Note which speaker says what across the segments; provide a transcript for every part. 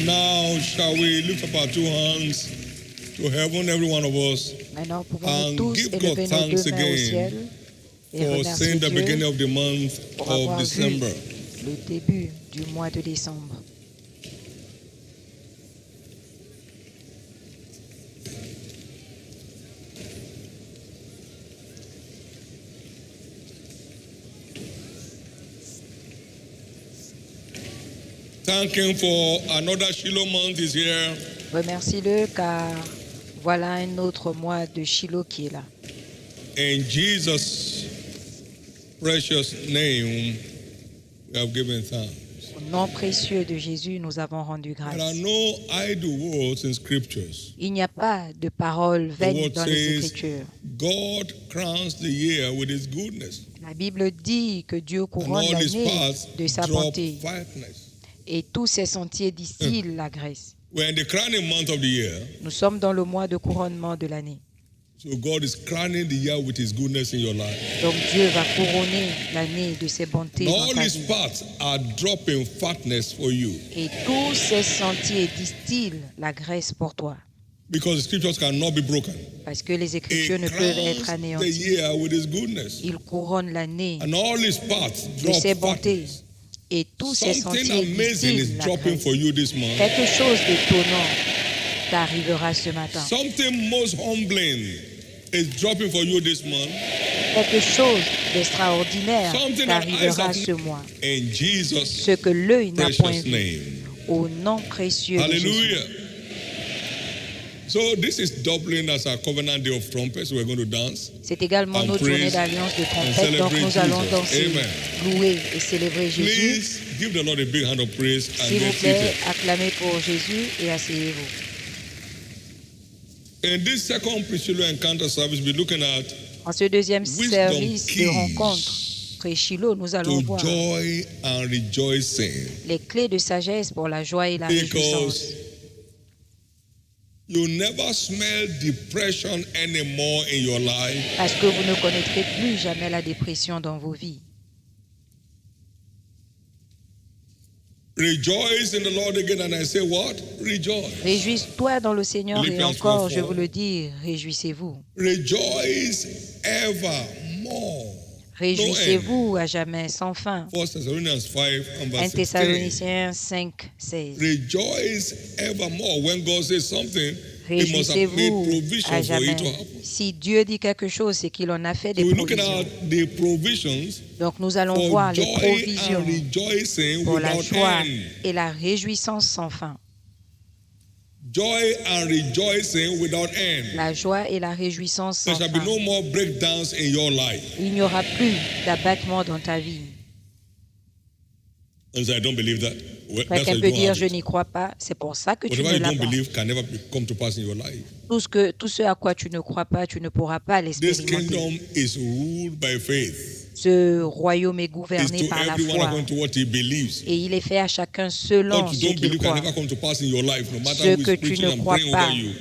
Speaker 1: Now shall we lift up our two hands to heaven, every one of us,
Speaker 2: Maintenant, pouvons-nous
Speaker 1: and
Speaker 2: tous
Speaker 1: give
Speaker 2: élever
Speaker 1: God
Speaker 2: nos
Speaker 1: thanks
Speaker 2: deux mains au ciel
Speaker 1: again
Speaker 2: et
Speaker 1: for
Speaker 2: remercier
Speaker 1: seeing the beginning
Speaker 2: Dieu
Speaker 1: of the month
Speaker 2: pour
Speaker 1: of
Speaker 2: avoir vu
Speaker 1: December.
Speaker 2: le début du mois de décembre.
Speaker 1: Thank Him for another Shiloh month is here.
Speaker 2: Remercie-le car voilà un autre mois de Shiloh qui est là.
Speaker 1: In Jesus' precious name, we have given thanks.
Speaker 2: Au nom précieux de Jésus, nous avons rendu grâce.
Speaker 1: There are no idle words in scriptures.
Speaker 2: Il n'y a pas de paroles
Speaker 1: The
Speaker 2: vaines
Speaker 1: word
Speaker 2: dans les
Speaker 1: says,
Speaker 2: Écritures.
Speaker 1: God crowns the year with His goodness,
Speaker 2: La Bible dit que Dieu
Speaker 1: and
Speaker 2: couronne
Speaker 1: all His
Speaker 2: l'année
Speaker 1: paths
Speaker 2: de sa
Speaker 1: drop
Speaker 2: bonté
Speaker 1: fatness.
Speaker 2: et tous ses sentiers distillent la graisse.
Speaker 1: We're in the crowning month of the year,
Speaker 2: Nous sommes dans le mois de couronnement de l'année.
Speaker 1: so God is crowning the year with His goodness in your life.
Speaker 2: Donc Dieu va couronner l'année de ses bontés
Speaker 1: And
Speaker 2: dans
Speaker 1: all
Speaker 2: ta
Speaker 1: His
Speaker 2: vie.
Speaker 1: paths are dropping fatness for you,
Speaker 2: Et tous ses sentiers distillent la graisse pour toi.
Speaker 1: because the scriptures cannot be broken.
Speaker 2: Parce que les
Speaker 1: He
Speaker 2: Écritures ne peuvent être
Speaker 1: crowns the
Speaker 2: anéanties.
Speaker 1: year with His goodness,
Speaker 2: Il couronne l'année
Speaker 1: and all His paths
Speaker 2: de ses
Speaker 1: drop
Speaker 2: bontés.
Speaker 1: fatness.
Speaker 2: Et tous ses
Speaker 1: Something
Speaker 2: sentiers
Speaker 1: amazing is
Speaker 2: distillent la
Speaker 1: dropping
Speaker 2: graisse.
Speaker 1: for you this month.
Speaker 2: Quelque chose d'étonnant t'arrivera ce matin.
Speaker 1: Something most humbling is dropping for you this month.
Speaker 2: Quelque chose d'extraordinaire
Speaker 1: Something that eyes
Speaker 2: t'arrivera
Speaker 1: have
Speaker 2: ce mois.
Speaker 1: In Jesus'
Speaker 2: Ce que l'œil n'a point
Speaker 1: precious
Speaker 2: vu.
Speaker 1: name.
Speaker 2: Au nom précieux de Jésus.
Speaker 1: Hallelujah. So this is doubling as our covenant day of trumpets. We're going to dance.
Speaker 2: C'est également
Speaker 1: And
Speaker 2: notre journée
Speaker 1: praise
Speaker 2: d'alliance de
Speaker 1: and
Speaker 2: trompette. Donc
Speaker 1: celebrate
Speaker 2: nous allons
Speaker 1: Jesus.
Speaker 2: danser,
Speaker 1: Amen.
Speaker 2: louer et célébrer Jésus.
Speaker 1: Please give the Lord a big hand of praise and
Speaker 2: S'il vous
Speaker 1: get
Speaker 2: plaît,
Speaker 1: seated.
Speaker 2: acclamez pour Jésus et asseyez-vous.
Speaker 1: In this second pre-Shiloh encounter service, we're looking at
Speaker 2: En ce deuxième
Speaker 1: Wisdom
Speaker 2: service de
Speaker 1: keys
Speaker 2: rencontre, Pré-Shiloh, nous allons
Speaker 1: to
Speaker 2: voir
Speaker 1: joy and rejoicing.
Speaker 2: les clés de sagesse pour la joie et la réjouissance.
Speaker 1: Because you never smell depression anymore in your life.
Speaker 2: Parce que vous ne connaîtrez plus jamais la dépression dans vos vies.
Speaker 1: Rejoice in the Lord again, and I say what? Rejoice.
Speaker 2: Réjouis-toi dans le Seigneur et
Speaker 1: Philippians
Speaker 2: encore,
Speaker 1: 4:4.
Speaker 2: je vous le dis, réjouissez-vous.
Speaker 1: Rejoice evermore.
Speaker 2: Réjouissez-vous à jamais, sans fin.
Speaker 1: 1 Thessalonians 5 and
Speaker 2: 1
Speaker 1: verse 16.
Speaker 2: Thessaloniciens 5, 16.
Speaker 1: Rejoice evermore. When God says something, He must have made
Speaker 2: Réjouissez-vous
Speaker 1: provision
Speaker 2: à
Speaker 1: for it
Speaker 2: jamais.
Speaker 1: to happen.
Speaker 2: Si Dieu dit quelque chose, c'est qu'il en a fait des
Speaker 1: So we're looking
Speaker 2: provisions.
Speaker 1: at the provisions
Speaker 2: Donc nous allons
Speaker 1: for
Speaker 2: voir les
Speaker 1: joy
Speaker 2: provisions
Speaker 1: and rejoicing
Speaker 2: pour la
Speaker 1: without
Speaker 2: joie
Speaker 1: end.
Speaker 2: et la réjouissance sans fin.
Speaker 1: Joy and rejoicing without end.
Speaker 2: La joie et la réjouissance
Speaker 1: There
Speaker 2: sans
Speaker 1: shall be
Speaker 2: fin.
Speaker 1: no more breakdowns in your life.
Speaker 2: Il n'y aura plus d'abattement dans ta vie.
Speaker 1: And so I don't believe that. Well, that's why
Speaker 2: Quelqu'un
Speaker 1: you
Speaker 2: peut
Speaker 1: don't
Speaker 2: dire
Speaker 1: have
Speaker 2: je
Speaker 1: it.
Speaker 2: n'y crois pas, c'est pour ça que tu
Speaker 1: Whatever
Speaker 2: ne
Speaker 1: you
Speaker 2: l'as
Speaker 1: don't
Speaker 2: pas.
Speaker 1: believe can never come to pass in your life.
Speaker 2: Tout ce à quoi tu ne crois pas, tu ne pourras pas
Speaker 1: This
Speaker 2: l'expérimenter.
Speaker 1: kingdom is ruled by faith.
Speaker 2: Ce royaume est
Speaker 1: It's
Speaker 2: gouverné
Speaker 1: to
Speaker 2: par la
Speaker 1: everyone
Speaker 2: foi
Speaker 1: according to what he believes.
Speaker 2: et il est fait à chacun selon
Speaker 1: What you
Speaker 2: ce
Speaker 1: don't
Speaker 2: qu'il
Speaker 1: believe can
Speaker 2: croit.
Speaker 1: never come to pass in your life, no matter
Speaker 2: Ce
Speaker 1: who
Speaker 2: que
Speaker 1: is
Speaker 2: tu
Speaker 1: preaching
Speaker 2: ne
Speaker 1: and
Speaker 2: crois
Speaker 1: praying
Speaker 2: pas
Speaker 1: over you.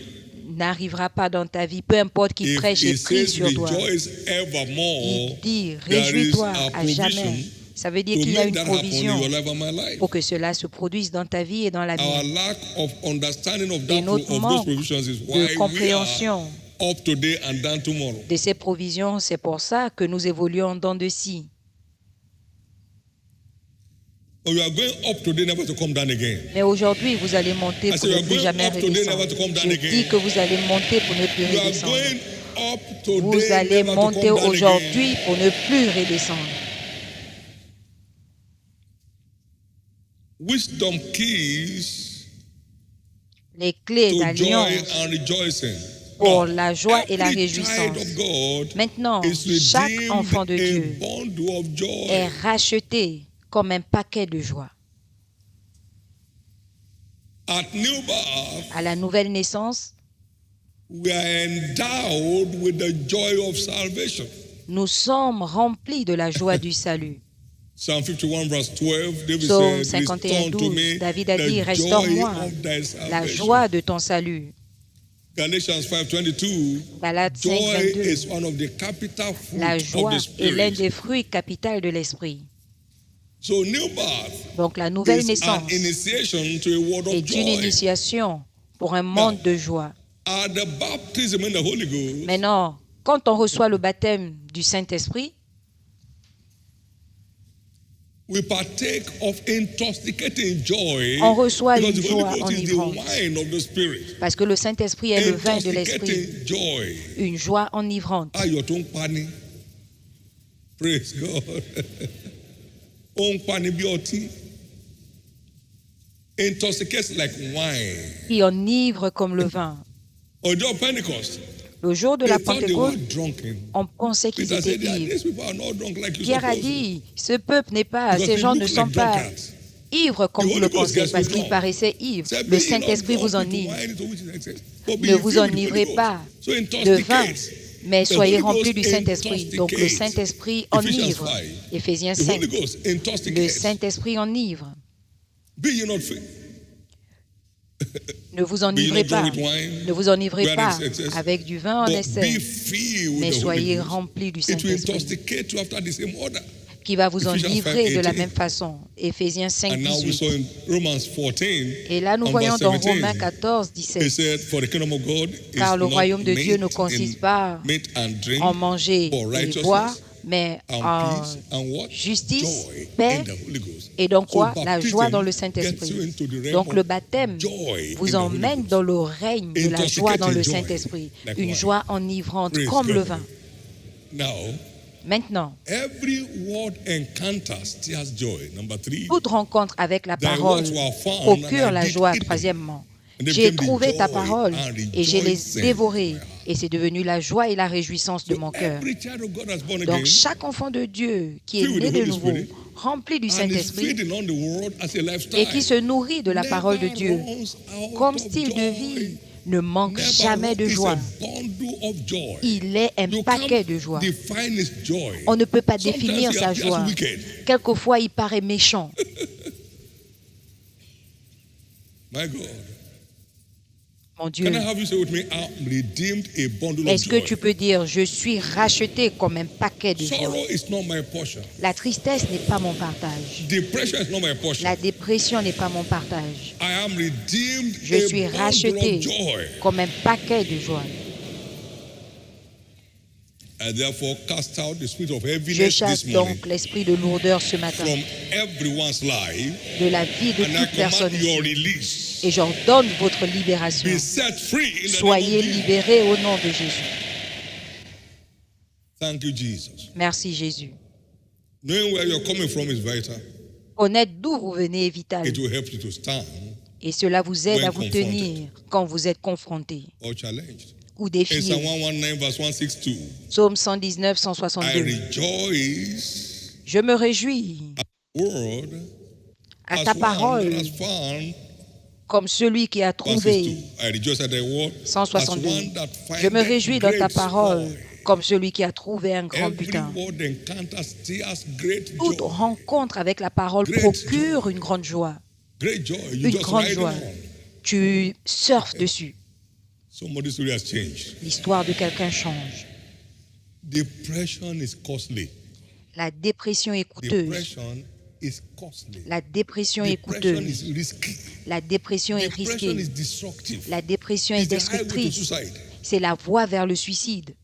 Speaker 2: n'arrivera pas dans ta vie, peu importe qui
Speaker 1: If
Speaker 2: prêche et
Speaker 1: it
Speaker 2: prie
Speaker 1: says
Speaker 2: sur toi.
Speaker 1: rejoice evermore,
Speaker 2: Il dit
Speaker 1: there is
Speaker 2: réjouis-toi
Speaker 1: a
Speaker 2: à jamais.
Speaker 1: provision
Speaker 2: Ça veut dire
Speaker 1: to
Speaker 2: qu'il y a
Speaker 1: make
Speaker 2: une
Speaker 1: that happen in
Speaker 2: provision
Speaker 1: your life and my life.
Speaker 2: pour que cela se produise dans ta vie et dans la
Speaker 1: Our
Speaker 2: mienne.
Speaker 1: lack of understanding of,
Speaker 2: Et
Speaker 1: that,
Speaker 2: notre
Speaker 1: of those
Speaker 2: manque
Speaker 1: provisions is
Speaker 2: de
Speaker 1: why we are
Speaker 2: compréhension
Speaker 1: up today and down tomorrow.
Speaker 2: de ces provisions, c'est pour ça que nous évoluons dans de ci.
Speaker 1: But you are going up today, never to come down again.
Speaker 2: Mais aujourd'hui, vous allez monter
Speaker 1: I
Speaker 2: pour
Speaker 1: said, you
Speaker 2: ne
Speaker 1: are
Speaker 2: plus
Speaker 1: going
Speaker 2: jamais
Speaker 1: up today,
Speaker 2: redescendre.
Speaker 1: never to come down
Speaker 2: Je
Speaker 1: again.
Speaker 2: dis que vous allez monter pour ne plus
Speaker 1: You are
Speaker 2: redescendre.
Speaker 1: going up
Speaker 2: Vous
Speaker 1: today,
Speaker 2: allez
Speaker 1: never to come
Speaker 2: monter
Speaker 1: down again.
Speaker 2: aujourd'hui pour ne plus redescendre.
Speaker 1: Wisdom keys
Speaker 2: Les clés
Speaker 1: to joy
Speaker 2: d'alliance
Speaker 1: and rejoicing.
Speaker 2: pour
Speaker 1: Now,
Speaker 2: la joie et la
Speaker 1: every child
Speaker 2: réjouissance.
Speaker 1: of God
Speaker 2: Maintenant,
Speaker 1: is
Speaker 2: chaque
Speaker 1: redeemed
Speaker 2: enfant de
Speaker 1: a
Speaker 2: Dieu
Speaker 1: bundle of joy.
Speaker 2: est racheté comme un paquet de joie.
Speaker 1: At new birth,
Speaker 2: À la nouvelle naissance,
Speaker 1: we are endowed with the joy of salvation.
Speaker 2: nous sommes remplis de la joie du salut.
Speaker 1: Psalm 51 verse 12, David
Speaker 2: Psaume
Speaker 1: said,
Speaker 2: 51,
Speaker 1: restore to
Speaker 2: 12,
Speaker 1: me
Speaker 2: David a dit,
Speaker 1: the joy
Speaker 2: restaure-moi
Speaker 1: of thy
Speaker 2: la
Speaker 1: salvation.
Speaker 2: joie de ton salut.
Speaker 1: Galatians 5:22,
Speaker 2: Galates 5,
Speaker 1: joy
Speaker 2: 22.
Speaker 1: is one of the capital
Speaker 2: La
Speaker 1: fruits of
Speaker 2: joie
Speaker 1: the
Speaker 2: est l'un
Speaker 1: Spirit.
Speaker 2: des fruits capitaux de l'esprit.
Speaker 1: So new birth
Speaker 2: Donc la nouvelle
Speaker 1: is an
Speaker 2: naissance
Speaker 1: initiation to a world of
Speaker 2: est une
Speaker 1: joy.
Speaker 2: initiation pour un monde de joie.
Speaker 1: At the baptism in the Holy Ghost,
Speaker 2: Maintenant, quand on reçoit le baptême du Saint-Esprit,
Speaker 1: we partake of intoxicating joy
Speaker 2: on reçoit
Speaker 1: because
Speaker 2: une
Speaker 1: the
Speaker 2: joie
Speaker 1: Holy Ghost is the
Speaker 2: enivrante.
Speaker 1: wine of the Spirit.
Speaker 2: Parce que le Saint-Esprit est le vin de l'Esprit.
Speaker 1: Intoxicating joy.
Speaker 2: Une joie enivrante.
Speaker 1: Ayọ̀ tó ń pani. Praise God. Ó ń pani bí ọtí. Intoxicates like wine.
Speaker 2: Qui enivre comme le vin.
Speaker 1: Ọjọ́ Pentecost.
Speaker 2: Le jour de
Speaker 1: They
Speaker 2: la
Speaker 1: thought they
Speaker 2: Pentecôte,
Speaker 1: were drunken.
Speaker 2: on pensait qu'ils
Speaker 1: Peter
Speaker 2: étaient
Speaker 1: said,
Speaker 2: ivres.
Speaker 1: these people are not drunk like you
Speaker 2: Pierre a
Speaker 1: supposed to.
Speaker 2: dit, ce peuple n'est pas,
Speaker 1: Because
Speaker 2: ces
Speaker 1: they
Speaker 2: gens
Speaker 1: look
Speaker 2: ne
Speaker 1: like
Speaker 2: sont pas
Speaker 1: drunkards.
Speaker 2: ivres comme
Speaker 1: The
Speaker 2: vous le
Speaker 1: Holy Ghost
Speaker 2: pensez,
Speaker 1: gets
Speaker 2: parce
Speaker 1: you
Speaker 2: qu'ils
Speaker 1: drunk.
Speaker 2: paraissaient ivres.
Speaker 1: Said,
Speaker 2: Le
Speaker 1: be ye not
Speaker 2: Saint-Esprit vous
Speaker 1: drunk with
Speaker 2: enivre.
Speaker 1: wine, to which is excess, but be
Speaker 2: Ne vous
Speaker 1: filled with the
Speaker 2: enivrez
Speaker 1: Holy
Speaker 2: pas
Speaker 1: Ghost. So
Speaker 2: de vin,
Speaker 1: intoxicate.
Speaker 2: mais
Speaker 1: The
Speaker 2: soyez
Speaker 1: Holy
Speaker 2: remplis
Speaker 1: Ghost
Speaker 2: du Saint-Esprit. Donc le
Speaker 1: intoxicates.
Speaker 2: Saint-Esprit
Speaker 1: Ephesians
Speaker 2: enivre.
Speaker 1: 5.
Speaker 2: Éphésiens
Speaker 1: The
Speaker 2: 5.
Speaker 1: Holy Ghost
Speaker 2: Le
Speaker 1: intoxicates.
Speaker 2: Saint-Esprit enivre.
Speaker 1: Be ye not filled.
Speaker 2: Ne vous
Speaker 1: Be ye
Speaker 2: enivrez
Speaker 1: not
Speaker 2: pas.
Speaker 1: drunk with wine,
Speaker 2: Ne vous enivrez
Speaker 1: wherein
Speaker 2: pas
Speaker 1: is excess,
Speaker 2: avec du vin en
Speaker 1: but
Speaker 2: excès,
Speaker 1: be filled with
Speaker 2: mais
Speaker 1: the Holy
Speaker 2: soyez
Speaker 1: Ghost.
Speaker 2: remplis du
Speaker 1: It will
Speaker 2: Saint-Esprit,
Speaker 1: intoxicate you after the same order.
Speaker 2: qui va vous
Speaker 1: Ephesians
Speaker 2: enivrer de la
Speaker 1: 5:18.
Speaker 2: même façon. Éphésiens 5,
Speaker 1: And now we
Speaker 2: 18.
Speaker 1: saw in Romans 14,
Speaker 2: Et là, nous
Speaker 1: on
Speaker 2: voyons
Speaker 1: verse
Speaker 2: dans
Speaker 1: 17,
Speaker 2: Romains 14,
Speaker 1: it
Speaker 2: 17,
Speaker 1: said, for the kingdom of God is
Speaker 2: car le
Speaker 1: not
Speaker 2: royaume de Dieu ne
Speaker 1: made
Speaker 2: consiste
Speaker 1: in
Speaker 2: pas
Speaker 1: meat and drink,
Speaker 2: en manger
Speaker 1: but
Speaker 2: et
Speaker 1: righteousness
Speaker 2: boire, mais
Speaker 1: and
Speaker 2: en
Speaker 1: peace and what?
Speaker 2: justice,
Speaker 1: Joy
Speaker 2: paix
Speaker 1: in the Holy Ghost.
Speaker 2: et donc quoi?
Speaker 1: So
Speaker 2: La joie dans le
Speaker 1: baptism gets you
Speaker 2: Saint-Esprit.
Speaker 1: into the realm
Speaker 2: Donc le
Speaker 1: of
Speaker 2: baptême
Speaker 1: joy in
Speaker 2: vous
Speaker 1: the Holy
Speaker 2: emmène
Speaker 1: Ghost.
Speaker 2: dans le règne de la joie dans le
Speaker 1: Intoxicating joy,
Speaker 2: Saint-Esprit.
Speaker 1: like
Speaker 2: Une
Speaker 1: wine.
Speaker 2: joie enivrante
Speaker 1: Praise
Speaker 2: comme
Speaker 1: God.
Speaker 2: le vin.
Speaker 1: Now,
Speaker 2: Maintenant,
Speaker 1: every word encounter stirs joy. Number 3.
Speaker 2: toute rencontre avec la
Speaker 1: Thy
Speaker 2: parole
Speaker 1: words were found,
Speaker 2: procure
Speaker 1: and I
Speaker 2: la
Speaker 1: did
Speaker 2: joie.
Speaker 1: eat them.
Speaker 2: Troisièmement,
Speaker 1: And they
Speaker 2: j'ai
Speaker 1: became the
Speaker 2: trouvé ta
Speaker 1: joy
Speaker 2: parole
Speaker 1: and
Speaker 2: et je les
Speaker 1: rejoicing
Speaker 2: dévorés.
Speaker 1: of my heart.
Speaker 2: Et c'est devenu la joie et la réjouissance de
Speaker 1: So
Speaker 2: mon cœur.
Speaker 1: every child of God that's born
Speaker 2: Donc
Speaker 1: again
Speaker 2: chaque enfant de Dieu qui est
Speaker 1: filled with
Speaker 2: né
Speaker 1: the
Speaker 2: de
Speaker 1: Holy
Speaker 2: nouveau,
Speaker 1: Spirit,
Speaker 2: rempli du
Speaker 1: and is
Speaker 2: Saint-Esprit
Speaker 1: feeding on the world as a lifestyle,
Speaker 2: et qui se nourrit de la parole de
Speaker 1: never
Speaker 2: Dieu,
Speaker 1: runs out
Speaker 2: comme
Speaker 1: of
Speaker 2: style de vie,
Speaker 1: joy.
Speaker 2: ne manque
Speaker 1: Never
Speaker 2: jamais de
Speaker 1: runs. It's
Speaker 2: joie.
Speaker 1: a bundle of joy.
Speaker 2: Il est un
Speaker 1: You
Speaker 2: paquet
Speaker 1: can't
Speaker 2: de joie.
Speaker 1: define his joy.
Speaker 2: On ne peut pas
Speaker 1: Sometimes
Speaker 2: définir
Speaker 1: he
Speaker 2: sa
Speaker 1: appears
Speaker 2: joie.
Speaker 1: wicked.
Speaker 2: Quelquefois, il paraît méchant.
Speaker 1: My God.
Speaker 2: Mon Dieu,
Speaker 1: Can I have you say with me, I'm redeemed a bundle of
Speaker 2: est-ce que
Speaker 1: joy.
Speaker 2: tu peux dire, je suis racheté comme un paquet de joie?
Speaker 1: Sorrow is not my portion.
Speaker 2: La tristesse n'est pas mon partage.
Speaker 1: Depression is not my portion.
Speaker 2: La dépression n'est pas mon partage.
Speaker 1: I am redeemed
Speaker 2: Je suis
Speaker 1: a bundle
Speaker 2: racheté
Speaker 1: of joy.
Speaker 2: comme un paquet de joie.
Speaker 1: I therefore cast out the spirit of
Speaker 2: Je
Speaker 1: heaviness
Speaker 2: chasse
Speaker 1: this morning
Speaker 2: donc l'esprit de lourdeur ce matin
Speaker 1: from everyone's life,
Speaker 2: de la vie de
Speaker 1: and I
Speaker 2: toute personne
Speaker 1: command your
Speaker 2: ici.
Speaker 1: release.
Speaker 2: Et j'ordonne votre libération.
Speaker 1: Be set free in the
Speaker 2: Soyez
Speaker 1: name of Jesus.
Speaker 2: libérés au nom de Jésus.
Speaker 1: Thank you, Jesus.
Speaker 2: Merci Jésus.
Speaker 1: Knowing where you're coming from is vital.
Speaker 2: Connaître d'où vous venez est vital.
Speaker 1: It will help you to stand
Speaker 2: Et cela vous aide
Speaker 1: when
Speaker 2: à vous
Speaker 1: confronted.
Speaker 2: tenir quand vous êtes confronté
Speaker 1: or challenged.
Speaker 2: ou
Speaker 1: In
Speaker 2: défié.
Speaker 1: Psalm 119, verse 162,
Speaker 2: Psaume 119,
Speaker 1: I
Speaker 2: 162.
Speaker 1: rejoice
Speaker 2: Je me réjouis
Speaker 1: word
Speaker 2: à
Speaker 1: as
Speaker 2: ta
Speaker 1: one
Speaker 2: parole
Speaker 1: that has found.
Speaker 2: comme celui qui a
Speaker 1: Verse
Speaker 2: trouvé.
Speaker 1: 2, I rejoice at thy word as
Speaker 2: 162.
Speaker 1: one that
Speaker 2: Je me
Speaker 1: findeth
Speaker 2: réjouis dans ta
Speaker 1: great
Speaker 2: parole
Speaker 1: spoil.
Speaker 2: comme celui qui a trouvé un grand
Speaker 1: Every
Speaker 2: butin.
Speaker 1: word encounter stirs great
Speaker 2: Toute
Speaker 1: joy.
Speaker 2: rencontre avec la parole
Speaker 1: Great
Speaker 2: procure une grande joie.
Speaker 1: Great joy. You
Speaker 2: Une
Speaker 1: just
Speaker 2: grande
Speaker 1: ride
Speaker 2: joie.
Speaker 1: on.
Speaker 2: Tu surfes dessus.
Speaker 1: Somebody's story has changed.
Speaker 2: L'histoire de quelqu'un change.
Speaker 1: Depression is costly.
Speaker 2: La dépression est coûteuse.
Speaker 1: Depression is costly.
Speaker 2: La dépression est
Speaker 1: Depression
Speaker 2: coûteuse.
Speaker 1: is risky.
Speaker 2: La dépression est
Speaker 1: Depression
Speaker 2: risquée.
Speaker 1: is destructive.
Speaker 2: La dépression est
Speaker 1: It's the highway to
Speaker 2: destructrice.
Speaker 1: suicide.
Speaker 2: C'est la voie vers le suicide.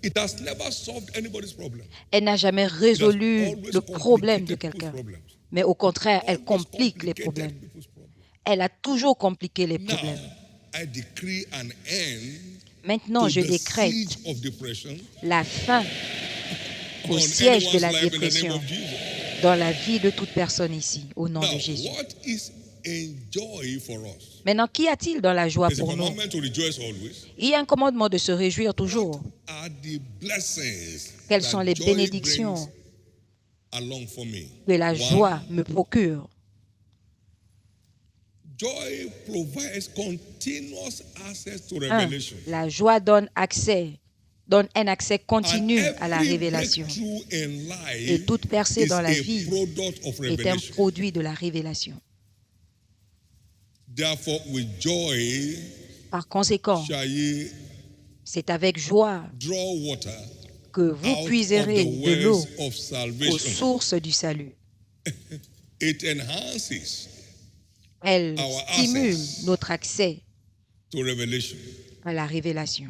Speaker 1: It has never solved anybody's problem.
Speaker 2: Elle n'a jamais résolu
Speaker 1: Always
Speaker 2: le problème de
Speaker 1: complicated people's
Speaker 2: quelqu'un.
Speaker 1: problems.
Speaker 2: Mais au contraire, elle
Speaker 1: Always
Speaker 2: complique les
Speaker 1: complicated
Speaker 2: problèmes.
Speaker 1: people's problems.
Speaker 2: Elle a toujours compliqué les
Speaker 1: Now,
Speaker 2: problèmes.
Speaker 1: I decree an end
Speaker 2: Maintenant,
Speaker 1: to
Speaker 2: je
Speaker 1: the
Speaker 2: décrète
Speaker 1: siege of depression
Speaker 2: la fin
Speaker 1: on
Speaker 2: au siège de
Speaker 1: anyone's
Speaker 2: la
Speaker 1: life in the name
Speaker 2: dépression
Speaker 1: of Jesus.
Speaker 2: dans la vie de toute personne ici, au nom
Speaker 1: Now,
Speaker 2: de Jésus.
Speaker 1: what is enjoy for us?
Speaker 2: Maintenant, qu'y a-t-il dans la joie
Speaker 1: There's a
Speaker 2: pour nous?
Speaker 1: commandment to rejoice always.
Speaker 2: Il y a un commandement de se réjouir toujours.
Speaker 1: Are the blessings
Speaker 2: Quelles
Speaker 1: that
Speaker 2: sont les
Speaker 1: joy
Speaker 2: bénédictions
Speaker 1: brings along for me?
Speaker 2: que la
Speaker 1: One,
Speaker 2: joie me procure?
Speaker 1: joy provides continuous access to
Speaker 2: Un,
Speaker 1: revelation.
Speaker 2: la joie donne un accès continu
Speaker 1: And
Speaker 2: à la
Speaker 1: every
Speaker 2: révélation.
Speaker 1: breakthrough in life
Speaker 2: Et toute percée
Speaker 1: is
Speaker 2: dans la
Speaker 1: a
Speaker 2: vie
Speaker 1: product of
Speaker 2: est un
Speaker 1: revelation.
Speaker 2: produit de la révélation.
Speaker 1: Therefore, with joy
Speaker 2: Par conséquent,
Speaker 1: shall ye
Speaker 2: c'est avec joie
Speaker 1: draw water
Speaker 2: que vous
Speaker 1: out of
Speaker 2: puiserez
Speaker 1: the
Speaker 2: de l'eau
Speaker 1: wells of
Speaker 2: aux
Speaker 1: salvation.
Speaker 2: sources du salut.
Speaker 1: It enhances
Speaker 2: Elle
Speaker 1: our
Speaker 2: stimule
Speaker 1: access
Speaker 2: notre accès
Speaker 1: to revelation.
Speaker 2: à la révélation.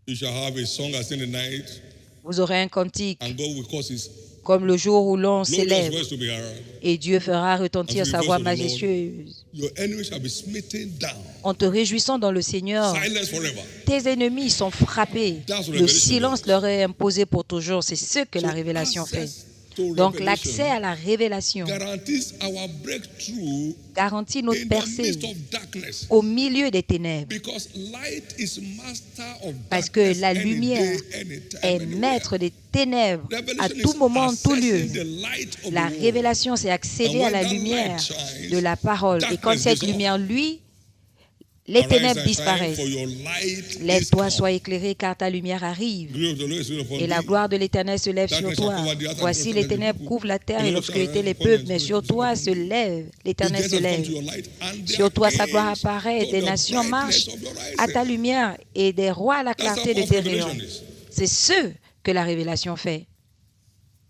Speaker 1: You shall have a song as in the night,
Speaker 2: Vous aurez un cantique
Speaker 1: and God will cause his
Speaker 2: comme le jour où l'on
Speaker 1: glorious
Speaker 2: célèbre,
Speaker 1: voice to be heard.
Speaker 2: et Dieu fera retentir
Speaker 1: As we
Speaker 2: sa voix
Speaker 1: reverse the Lord,
Speaker 2: majestueuse.
Speaker 1: your enemies shall be smitten down.
Speaker 2: En te réjouissant dans le Seigneur,
Speaker 1: Silence forever.
Speaker 2: tes ennemis sont frappés.
Speaker 1: That's what
Speaker 2: Le
Speaker 1: revelation
Speaker 2: silence
Speaker 1: does.
Speaker 2: leur est imposé pour toujours. C'est ce que la
Speaker 1: So
Speaker 2: révélation fait.
Speaker 1: access to
Speaker 2: Donc
Speaker 1: revelation
Speaker 2: l'accès à la révélation
Speaker 1: guarantees our breakthrough
Speaker 2: garantit notre
Speaker 1: in the
Speaker 2: percée
Speaker 1: midst of darkness.
Speaker 2: au milieu des ténèbres.
Speaker 1: Because light is master of
Speaker 2: Parce que
Speaker 1: darkness
Speaker 2: la
Speaker 1: any
Speaker 2: lumière
Speaker 1: day, anytime,
Speaker 2: est
Speaker 1: anywhere.
Speaker 2: maître des ténèbres à
Speaker 1: Revelation
Speaker 2: tout
Speaker 1: is
Speaker 2: moment, en tout lieu.
Speaker 1: accessing the light of
Speaker 2: La
Speaker 1: the world.
Speaker 2: révélation, c'est accéder
Speaker 1: And
Speaker 2: à la
Speaker 1: when that
Speaker 2: lumière
Speaker 1: light shines,
Speaker 2: de la parole. Et quand
Speaker 1: darkness
Speaker 2: cette
Speaker 1: dissolves.
Speaker 2: lumière, lui, les ténèbres
Speaker 1: Arise and shine,
Speaker 2: disparaissent.
Speaker 1: for your light is
Speaker 2: Lève-toi,
Speaker 1: come.
Speaker 2: sois éclairé, car ta lumière arrive.
Speaker 1: Glory of the Lord is upon
Speaker 2: Et la
Speaker 1: thee.
Speaker 2: gloire de l'Éternel se lève sur
Speaker 1: Darkness
Speaker 2: toi.
Speaker 1: shall cover the earth and
Speaker 2: Voici
Speaker 1: darkness
Speaker 2: les
Speaker 1: shall
Speaker 2: ténèbres
Speaker 1: people.
Speaker 2: couvrent la terre
Speaker 1: And
Speaker 2: et
Speaker 1: the Lord
Speaker 2: l'obscurité
Speaker 1: shall
Speaker 2: les
Speaker 1: upon
Speaker 2: peuples,
Speaker 1: us
Speaker 2: mais
Speaker 1: with
Speaker 2: sur
Speaker 1: his
Speaker 2: toi
Speaker 1: upon
Speaker 2: se
Speaker 1: thee.
Speaker 2: lève,
Speaker 1: The
Speaker 2: l'Éternel se
Speaker 1: Gentiles come
Speaker 2: lève.
Speaker 1: to your light, and their
Speaker 2: Sur toi sa gloire
Speaker 1: kings
Speaker 2: apparaît,
Speaker 1: to
Speaker 2: des
Speaker 1: the
Speaker 2: nations marchent
Speaker 1: brightness of your
Speaker 2: à ta
Speaker 1: rising.
Speaker 2: lumière et des rois à la
Speaker 1: That's
Speaker 2: clarté
Speaker 1: how
Speaker 2: de tes
Speaker 1: powerful
Speaker 2: rayons.
Speaker 1: revelation is.
Speaker 2: C'est ce que la révélation fait.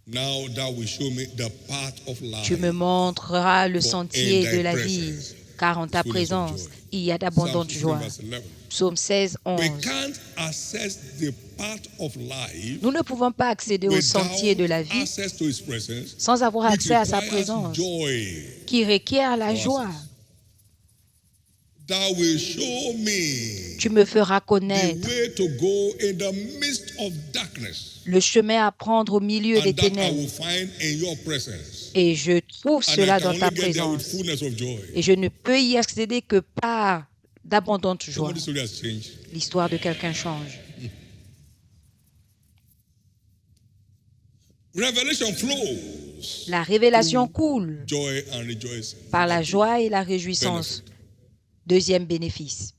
Speaker 1: Now thou will show me the path of life.
Speaker 2: Tu me montreras le
Speaker 1: For
Speaker 2: sentier
Speaker 1: in thy
Speaker 2: de la vie,
Speaker 1: presence
Speaker 2: car en ta
Speaker 1: is fullness of
Speaker 2: présence,
Speaker 1: joy.
Speaker 2: il y a
Speaker 1: Psalm
Speaker 2: d'abondantes
Speaker 1: 16
Speaker 2: joies.
Speaker 1: verse 11.
Speaker 2: Psaume 16,
Speaker 1: We
Speaker 2: 11.
Speaker 1: can't access the path of life
Speaker 2: Nous ne pouvons pas accéder au sentier de la
Speaker 1: without
Speaker 2: vie
Speaker 1: access to his presence,
Speaker 2: sans avoir
Speaker 1: which
Speaker 2: accès à sa
Speaker 1: requires
Speaker 2: présence,
Speaker 1: joy.
Speaker 2: qui requiert la
Speaker 1: for
Speaker 2: joie.
Speaker 1: access. Thou will show me
Speaker 2: Tu me feras
Speaker 1: the
Speaker 2: connaître
Speaker 1: way to go in the midst of darkness,
Speaker 2: le chemin à prendre au milieu des
Speaker 1: and that I
Speaker 2: ténèbres.
Speaker 1: will find in your presence.
Speaker 2: Et je trouve
Speaker 1: And
Speaker 2: cela
Speaker 1: I can
Speaker 2: dans ta
Speaker 1: only get there with
Speaker 2: présence.
Speaker 1: fullness of joy.
Speaker 2: Et je ne peux y accéder que par d'abondantes joies.
Speaker 1: Somebody's story has changed.
Speaker 2: L'histoire de quelqu'un change.
Speaker 1: Revelation flows.
Speaker 2: La révélation coule
Speaker 1: Joy and rejoicing.
Speaker 2: par la joie et la réjouissance. Deuxième bénéfice.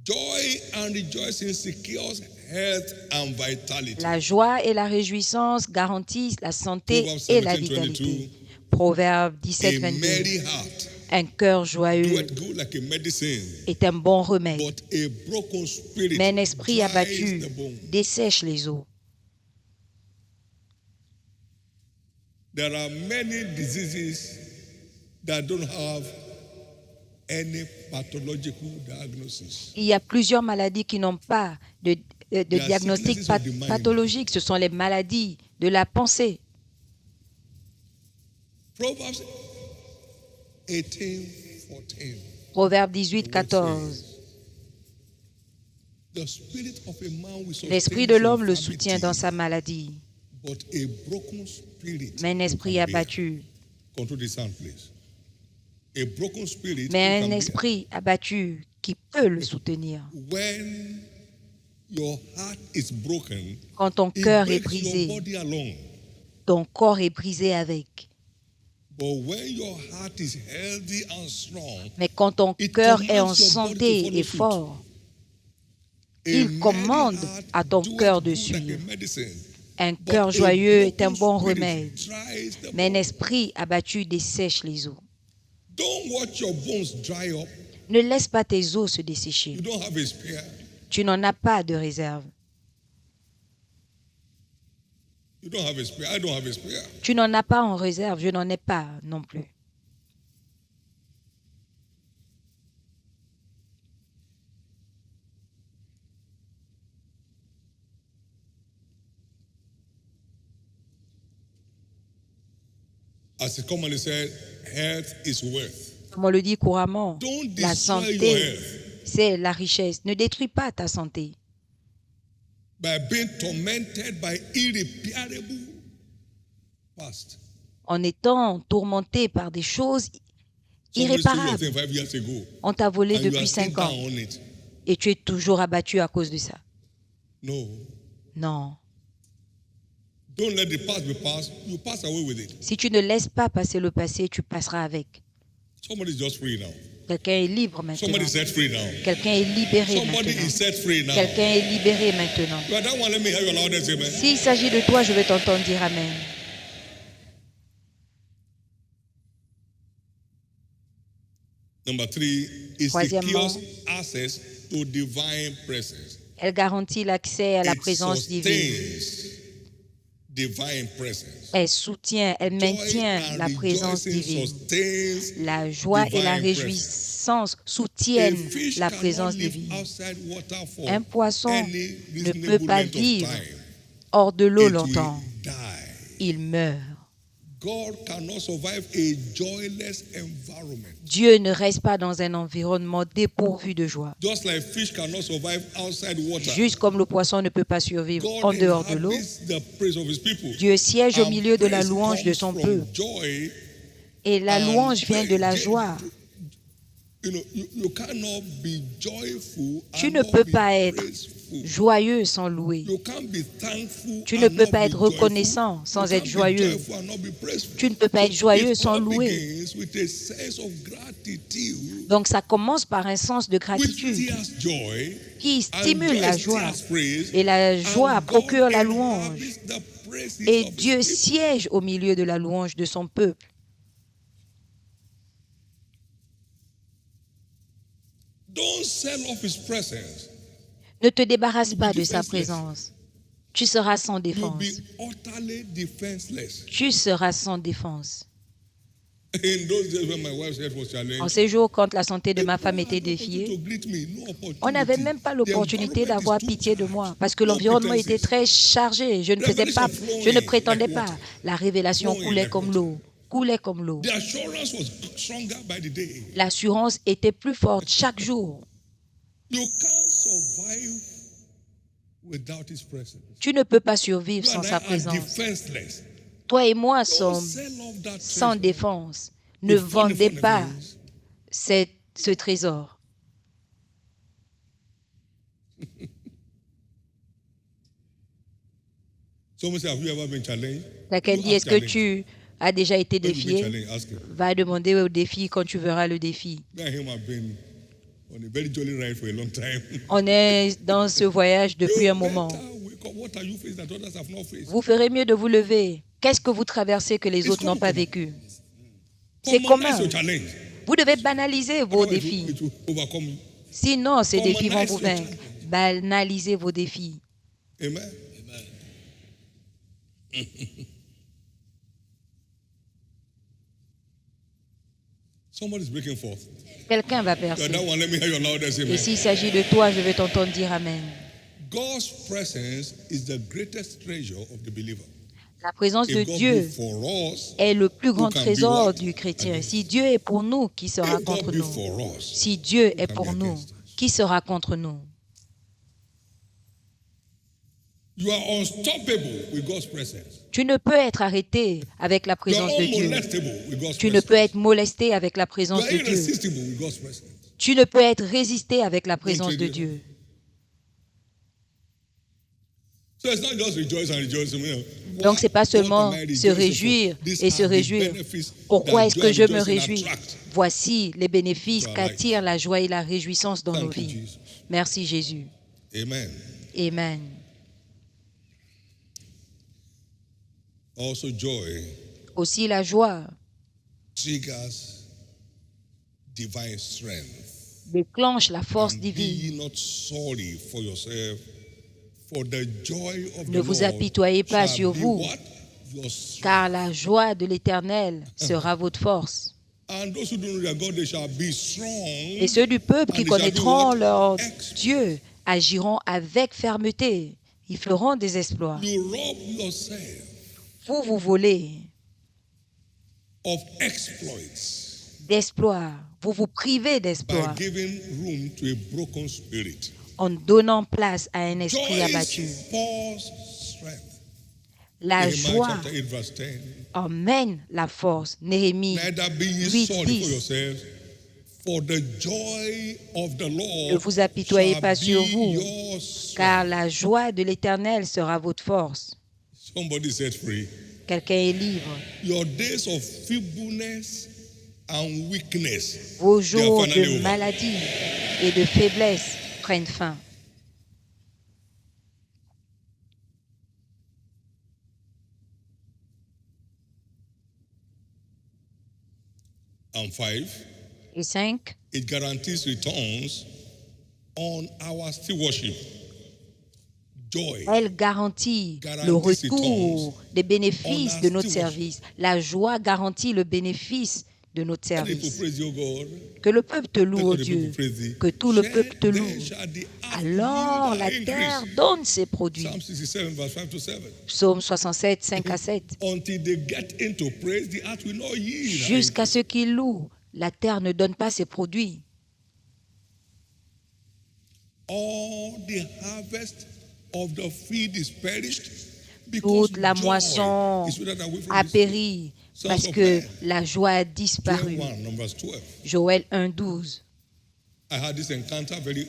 Speaker 1: Joy and rejoicing secures health and vitality.
Speaker 2: La joie et la réjouissance garantissent la santé
Speaker 1: Proverbs
Speaker 2: et la
Speaker 1: 17,
Speaker 2: vitalité. Proverbe 17,
Speaker 1: A
Speaker 2: 22.
Speaker 1: merry heart
Speaker 2: Un cœur joyeux
Speaker 1: doeth good like a medicine,
Speaker 2: est un bon remède,
Speaker 1: but a broken spirit
Speaker 2: mais un esprit
Speaker 1: dries
Speaker 2: abattu
Speaker 1: the bone.
Speaker 2: dessèche les os.
Speaker 1: There are many diseases that don't have any pathological diagnosis.
Speaker 2: Il y a plusieurs maladies qui n'ont pas de diagnostic
Speaker 1: sicknesses of the mind.
Speaker 2: pathologique. Ce sont les maladies de la pensée.
Speaker 1: Proverbs 18:14.
Speaker 2: Proverbe 18, 14.
Speaker 1: The spirit of a man will sustain
Speaker 2: L'esprit de
Speaker 1: his
Speaker 2: l'homme le
Speaker 1: infirmity,
Speaker 2: soutient dans sa maladie,
Speaker 1: but a broken spirit
Speaker 2: mais un esprit
Speaker 1: can bear.
Speaker 2: abattu,
Speaker 1: Control the sound, please. A broken spirit
Speaker 2: mais
Speaker 1: can
Speaker 2: un
Speaker 1: bear.
Speaker 2: esprit abattu qui peut le soutenir.
Speaker 1: When your heart is broken,
Speaker 2: Quand ton
Speaker 1: it
Speaker 2: cœur est
Speaker 1: breaks your
Speaker 2: brisé,
Speaker 1: body alone.
Speaker 2: ton corps est brisé avec.
Speaker 1: But when your heart is healthy and strong,
Speaker 2: Mais quand ton
Speaker 1: it
Speaker 2: cœur est en
Speaker 1: commands your body to
Speaker 2: santé
Speaker 1: follow
Speaker 2: et
Speaker 1: suit.
Speaker 2: fort,
Speaker 1: A
Speaker 2: il
Speaker 1: merry
Speaker 2: commande
Speaker 1: heart
Speaker 2: à ton
Speaker 1: doeth
Speaker 2: cœur de
Speaker 1: good like a
Speaker 2: suivre.
Speaker 1: medicine,
Speaker 2: Un
Speaker 1: but
Speaker 2: cœur
Speaker 1: a
Speaker 2: joyeux est un
Speaker 1: broken
Speaker 2: bon
Speaker 1: spirit
Speaker 2: remède,
Speaker 1: dries the
Speaker 2: mais un
Speaker 1: bone.
Speaker 2: esprit abattu dessèche les os.
Speaker 1: Don't watch your bones dry up.
Speaker 2: Ne laisse pas tes os se dessécher.
Speaker 1: You don't have a spare.
Speaker 2: Tu n'en as pas de réserve.
Speaker 1: You don't have a spare. I don't have a spare.
Speaker 2: Tu n'en as pas en réserve. Je n'en ai pas non plus.
Speaker 1: As it commonly said, health is wealth.
Speaker 2: Comme on le dit couramment,
Speaker 1: Don't
Speaker 2: la
Speaker 1: destroy your
Speaker 2: santé,
Speaker 1: health
Speaker 2: c'est la richesse. Ne détruis pas ta santé
Speaker 1: by being tormented by irreparable past.
Speaker 2: en étant tourmenté par des choses
Speaker 1: Somebody stole your
Speaker 2: irréparables.
Speaker 1: thing 5 years ago,
Speaker 2: On t'a volé
Speaker 1: and you are
Speaker 2: depuis
Speaker 1: still
Speaker 2: 5 ans
Speaker 1: down on it.
Speaker 2: et tu es toujours abattu à cause de ça.
Speaker 1: No.
Speaker 2: Non.
Speaker 1: Don't let the past be past. You pass away with it.
Speaker 2: Si tu ne laisses pas passer le passé, tu passeras avec.
Speaker 1: Somebody is just free now.
Speaker 2: Quelqu'un est libre maintenant.
Speaker 1: Somebody is set free now.
Speaker 2: Quelqu'un est libéré
Speaker 1: Somebody
Speaker 2: maintenant.
Speaker 1: is set free now.
Speaker 2: Quelqu'un est libéré maintenant.
Speaker 1: You are that one, let me hear your loudest amen.
Speaker 2: S'il s'agit de toi, je vais t'entendre dire Amen.
Speaker 1: Number 3, it
Speaker 2: Troisièmement,
Speaker 1: secures access to divine presence.
Speaker 2: Elle garantit l'accès à la
Speaker 1: It
Speaker 2: présence divine.
Speaker 1: sustains divine presence.
Speaker 2: Elle soutient, elle
Speaker 1: Joy
Speaker 2: maintient
Speaker 1: and
Speaker 2: la présence
Speaker 1: rejoicing
Speaker 2: divine.
Speaker 1: sustains
Speaker 2: La joie et la
Speaker 1: divine presence.
Speaker 2: réjouissance
Speaker 1: A
Speaker 2: soutiennent
Speaker 1: fish
Speaker 2: la
Speaker 1: cannot
Speaker 2: présence
Speaker 1: live
Speaker 2: divine.
Speaker 1: outside water for
Speaker 2: Un poisson
Speaker 1: any
Speaker 2: ne peut
Speaker 1: reasonable
Speaker 2: pas
Speaker 1: length of
Speaker 2: vivre
Speaker 1: time.
Speaker 2: hors de l'eau
Speaker 1: It will
Speaker 2: longtemps.
Speaker 1: die.
Speaker 2: Il meurt.
Speaker 1: God cannot survive a joyless environment.
Speaker 2: Dieu ne reste pas dans un environnement dépourvu de joie.
Speaker 1: Just like fish cannot survive outside water.
Speaker 2: Juste comme le poisson ne peut pas survivre en
Speaker 1: God
Speaker 2: dehors de l'eau,
Speaker 1: inhabits the praise of his people.
Speaker 2: Dieu siège au
Speaker 1: And
Speaker 2: milieu de la
Speaker 1: praise
Speaker 2: louange de
Speaker 1: comes
Speaker 2: son
Speaker 1: from
Speaker 2: peuple.
Speaker 1: joy.
Speaker 2: Et la
Speaker 1: And
Speaker 2: louange vient de la
Speaker 1: praise-
Speaker 2: joie.
Speaker 1: You cannot be joyful
Speaker 2: Tu
Speaker 1: and
Speaker 2: ne
Speaker 1: not
Speaker 2: peux
Speaker 1: be
Speaker 2: pas être
Speaker 1: praiseful.
Speaker 2: joyeux sans louer.
Speaker 1: You can't be thankful
Speaker 2: Tu ne
Speaker 1: and
Speaker 2: peux
Speaker 1: not
Speaker 2: pas
Speaker 1: be
Speaker 2: être
Speaker 1: joyful.
Speaker 2: reconnaissant sans
Speaker 1: You
Speaker 2: être
Speaker 1: can't be
Speaker 2: joyeux.
Speaker 1: joyful and not be praiseful.
Speaker 2: Tu ne peux pas être joyeux
Speaker 1: It
Speaker 2: sans
Speaker 1: all
Speaker 2: louer.
Speaker 1: begins with a sense of gratitude,
Speaker 2: Donc ça commence par un sens de
Speaker 1: which
Speaker 2: gratitude
Speaker 1: tears joy,
Speaker 2: qui
Speaker 1: and
Speaker 2: stimule
Speaker 1: joy
Speaker 2: la joie.
Speaker 1: tears praise,
Speaker 2: Et la joie
Speaker 1: and
Speaker 2: procure
Speaker 1: God
Speaker 2: la louange.
Speaker 1: inhabits the praises
Speaker 2: Et
Speaker 1: of his
Speaker 2: Dieu
Speaker 1: people.
Speaker 2: siège au milieu de la louange de son peuple.
Speaker 1: Don't sell off his presence.
Speaker 2: Ne te débarrasse
Speaker 1: You'll
Speaker 2: pas
Speaker 1: be
Speaker 2: de sa
Speaker 1: defenseless.
Speaker 2: présence. Tu seras sans
Speaker 1: You'll
Speaker 2: défense.
Speaker 1: be utterly defenseless.
Speaker 2: Tu seras sans défense.
Speaker 1: In those days when my wife's health was
Speaker 2: En
Speaker 1: challenged,
Speaker 2: ces jours, quand la santé de ma
Speaker 1: people
Speaker 2: femme
Speaker 1: had
Speaker 2: était
Speaker 1: no opportunity
Speaker 2: défiée,
Speaker 1: to greet me, no opportunity.
Speaker 2: on n'avait même pas
Speaker 1: The
Speaker 2: l'opportunité
Speaker 1: environment
Speaker 2: d'avoir
Speaker 1: is too
Speaker 2: pitié de
Speaker 1: charged.
Speaker 2: moi parce que
Speaker 1: No
Speaker 2: l'environnement était
Speaker 1: pretenses.
Speaker 2: très chargé. Je ne
Speaker 1: Revelation flowing
Speaker 2: prétendais
Speaker 1: like
Speaker 2: pas.
Speaker 1: water.
Speaker 2: La révélation
Speaker 1: Flowing
Speaker 2: coulait
Speaker 1: like
Speaker 2: comme
Speaker 1: water.
Speaker 2: l'eau. Coulait comme l'eau.
Speaker 1: The assurance was stronger by the day.
Speaker 2: L'assurance était plus forte chaque jour.
Speaker 1: You can't survive without his presence.
Speaker 2: Tu ne peux pas survivre
Speaker 1: You
Speaker 2: sans
Speaker 1: and I
Speaker 2: sa
Speaker 1: are
Speaker 2: présence.
Speaker 1: defenseless.
Speaker 2: Toi et moi
Speaker 1: Don't
Speaker 2: sommes
Speaker 1: sell off that
Speaker 2: sans
Speaker 1: treasure.
Speaker 2: défense. Ne
Speaker 1: With funny,
Speaker 2: vendez
Speaker 1: funny
Speaker 2: pas
Speaker 1: things.
Speaker 2: ce trésor.
Speaker 1: Someone say, have you ever been challenged?
Speaker 2: Quelqu'un
Speaker 1: You
Speaker 2: dit,
Speaker 1: ask
Speaker 2: est-ce que
Speaker 1: challenge.
Speaker 2: tu as déjà été
Speaker 1: When you been
Speaker 2: défié?
Speaker 1: challenged, ask him.
Speaker 2: Va demander au défi quand tu verras le défi.
Speaker 1: Me and him have been on a very jolly ride for a long time.
Speaker 2: On est dans ce voyage depuis
Speaker 1: You
Speaker 2: un moment.
Speaker 1: better wake up. What are you facing that others have not faced?
Speaker 2: Vous ferez mieux de vous lever. Qu'est-ce que vous traversez que les
Speaker 1: It's
Speaker 2: autres n'ont pas
Speaker 1: common.
Speaker 2: vécu? C'est
Speaker 1: Commonize
Speaker 2: commun.
Speaker 1: your challenge.
Speaker 2: Vous devez banaliser vos
Speaker 1: Otherwise,
Speaker 2: défis.
Speaker 1: it will overcome you.
Speaker 2: Sinon, ces
Speaker 1: Commonize
Speaker 2: défis vont vous
Speaker 1: your
Speaker 2: vaincre.
Speaker 1: challenge.
Speaker 2: Banalisez vos défis.
Speaker 1: Amen. Somebody's breaking forth.
Speaker 2: Quelqu'un va
Speaker 1: Yeah,
Speaker 2: percer.
Speaker 1: that one, let me hear your loudest
Speaker 2: Et
Speaker 1: amen.
Speaker 2: s'il s'agit de toi, je vais t'entendre dire Amen.
Speaker 1: God's presence is the greatest treasure of the believer.
Speaker 2: La présence de
Speaker 1: If God
Speaker 2: Dieu
Speaker 1: be for us,
Speaker 2: est le plus grand
Speaker 1: who can be
Speaker 2: trésor
Speaker 1: what?
Speaker 2: du chrétien.
Speaker 1: Against
Speaker 2: Si Dieu est pour nous, qui sera
Speaker 1: if
Speaker 2: contre
Speaker 1: God be
Speaker 2: nous?
Speaker 1: for us,
Speaker 2: Si Dieu est
Speaker 1: can
Speaker 2: pour
Speaker 1: be
Speaker 2: nous,
Speaker 1: against us?
Speaker 2: qui sera contre nous?
Speaker 1: You are unstoppable with God's presence.
Speaker 2: Tu ne peux être arrêté avec la
Speaker 1: You are
Speaker 2: présence de Dieu.
Speaker 1: unmolestable with God's
Speaker 2: Tu ne
Speaker 1: presence.
Speaker 2: peux être molesté avec la
Speaker 1: You
Speaker 2: présence
Speaker 1: are
Speaker 2: de Dieu.
Speaker 1: irresistible with God's presence.
Speaker 2: Tu ne peux être résisté avec la présence de
Speaker 1: it.
Speaker 2: Dieu.
Speaker 1: So it's not just rejoice and rejoice.
Speaker 2: Donc, ce n'est pas
Speaker 1: What
Speaker 2: seulement
Speaker 1: am I
Speaker 2: se
Speaker 1: rejoicing
Speaker 2: réjouir
Speaker 1: for? These
Speaker 2: et se
Speaker 1: are the
Speaker 2: réjouir.
Speaker 1: benefits
Speaker 2: Pourquoi
Speaker 1: that
Speaker 2: est-ce
Speaker 1: joy
Speaker 2: que
Speaker 1: and
Speaker 2: je me
Speaker 1: rejoicing
Speaker 2: réjouis?
Speaker 1: attract.
Speaker 2: Voici les bénéfices
Speaker 1: To our life.
Speaker 2: qu'attire la joie et la réjouissance dans nos
Speaker 1: Thank you,
Speaker 2: vies.
Speaker 1: Jesus.
Speaker 2: Merci Jésus.
Speaker 1: Amen.
Speaker 2: Amen.
Speaker 1: Also, joy
Speaker 2: Aussi la joie
Speaker 1: triggers divine strength.
Speaker 2: déclenche la force
Speaker 1: And
Speaker 2: divine.
Speaker 1: be not sorry for yourself, for the joy of
Speaker 2: Ne
Speaker 1: the
Speaker 2: vous
Speaker 1: Lord
Speaker 2: apitoyez pas
Speaker 1: shall
Speaker 2: sur
Speaker 1: be
Speaker 2: vous,
Speaker 1: what? Your strength.
Speaker 2: car la joie de l'Éternel sera votre force.
Speaker 1: And those who don't know their God, they shall be strong.
Speaker 2: Et ceux du peuple qui
Speaker 1: and they shall be
Speaker 2: connaîtront
Speaker 1: what?
Speaker 2: leur
Speaker 1: Exploits.
Speaker 2: Dieu agiront avec fermeté. Ils feront des exploits.
Speaker 1: You rob yourself
Speaker 2: Vous vous volez
Speaker 1: of exploits
Speaker 2: d'exploits. Vous vous privez
Speaker 1: by
Speaker 2: d'exploits
Speaker 1: giving room to a broken spirit.
Speaker 2: en donnant place à un esprit
Speaker 1: Joy
Speaker 2: abattu.
Speaker 1: spurs strength.
Speaker 2: La
Speaker 1: Nehemiah
Speaker 2: joie
Speaker 1: chapter 8, verse 10.
Speaker 2: emmène la force. Néhémie
Speaker 1: Neither be ye
Speaker 2: 8,
Speaker 1: sorry
Speaker 2: 10.
Speaker 1: for yourselves, for the joy of the Lord
Speaker 2: Ne vous apitoyez
Speaker 1: shall
Speaker 2: pas
Speaker 1: be
Speaker 2: sur vous,
Speaker 1: your strength.
Speaker 2: car la joie de l'Éternel sera votre force.
Speaker 1: Somebody set free.
Speaker 2: Quelqu'un est libre.
Speaker 1: Your days of feebleness and weakness,
Speaker 2: Vos
Speaker 1: they are
Speaker 2: jours
Speaker 1: finally
Speaker 2: de
Speaker 1: over.
Speaker 2: maladie et de faiblesse prennent fin.
Speaker 1: And 5,
Speaker 2: Et 5,
Speaker 1: it guarantees returns on our stewardship joy.
Speaker 2: Elle garantit le
Speaker 1: Guarantees
Speaker 2: retour des bénéfices de notre
Speaker 1: Honesty
Speaker 2: service. La joie garantit le bénéfice de notre
Speaker 1: And if we
Speaker 2: service.
Speaker 1: praise you, God,
Speaker 2: Que le peuple te loue,
Speaker 1: let
Speaker 2: ô
Speaker 1: all the people
Speaker 2: Dieu.
Speaker 1: praise thee.
Speaker 2: Que tout le peuple te loue.
Speaker 1: Then shall the earth
Speaker 2: Alors
Speaker 1: yield
Speaker 2: la
Speaker 1: her
Speaker 2: terre
Speaker 1: increase.
Speaker 2: donne ses produits.
Speaker 1: Psalm 67, verse 5 to 7.
Speaker 2: Psaume 67, 5 à 7.
Speaker 1: Until they get into praise, the earth will not yield her
Speaker 2: Jusqu'à
Speaker 1: increase.
Speaker 2: ce qu'il loue, la terre ne donne pas ses produits.
Speaker 1: All the harvest of the field is perished because
Speaker 2: Toute la
Speaker 1: joy
Speaker 2: moisson
Speaker 1: is withered away from
Speaker 2: a
Speaker 1: the sea.
Speaker 2: péri parce que la joie a disparu.
Speaker 1: Joel 1, numbers 12.
Speaker 2: Joël 1, 12.
Speaker 1: I had this encounter, very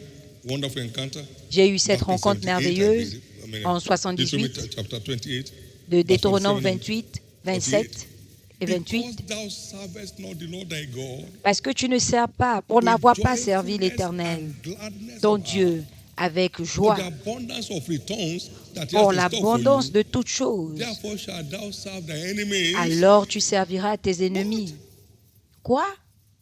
Speaker 1: wonderful encounter.
Speaker 2: J'ai eu cette
Speaker 1: back in
Speaker 2: rencontre
Speaker 1: 78, I
Speaker 2: merveilleuse
Speaker 1: believe. I mean,
Speaker 2: en
Speaker 1: Deuteronomy
Speaker 2: 78
Speaker 1: chapter 28.
Speaker 2: de
Speaker 1: verse
Speaker 2: Deutéronome
Speaker 1: 27,
Speaker 2: 28, 27 et 28.
Speaker 1: Because thou servest not the Lord thy God,
Speaker 2: Parce que tu ne sers pas, pour
Speaker 1: with
Speaker 2: n'avoir pas
Speaker 1: joyfulness
Speaker 2: servi l'Éternel,
Speaker 1: and gladness
Speaker 2: ton
Speaker 1: of
Speaker 2: Dieu,
Speaker 1: heart,
Speaker 2: avec
Speaker 1: for
Speaker 2: joie,
Speaker 1: the abundance of returns that he
Speaker 2: pour
Speaker 1: has in store for
Speaker 2: l'abondance
Speaker 1: you,
Speaker 2: de toutes choses.
Speaker 1: therefore shalt thou serve thy enemies.
Speaker 2: Alors tu serviras tes ennemis. Quoi?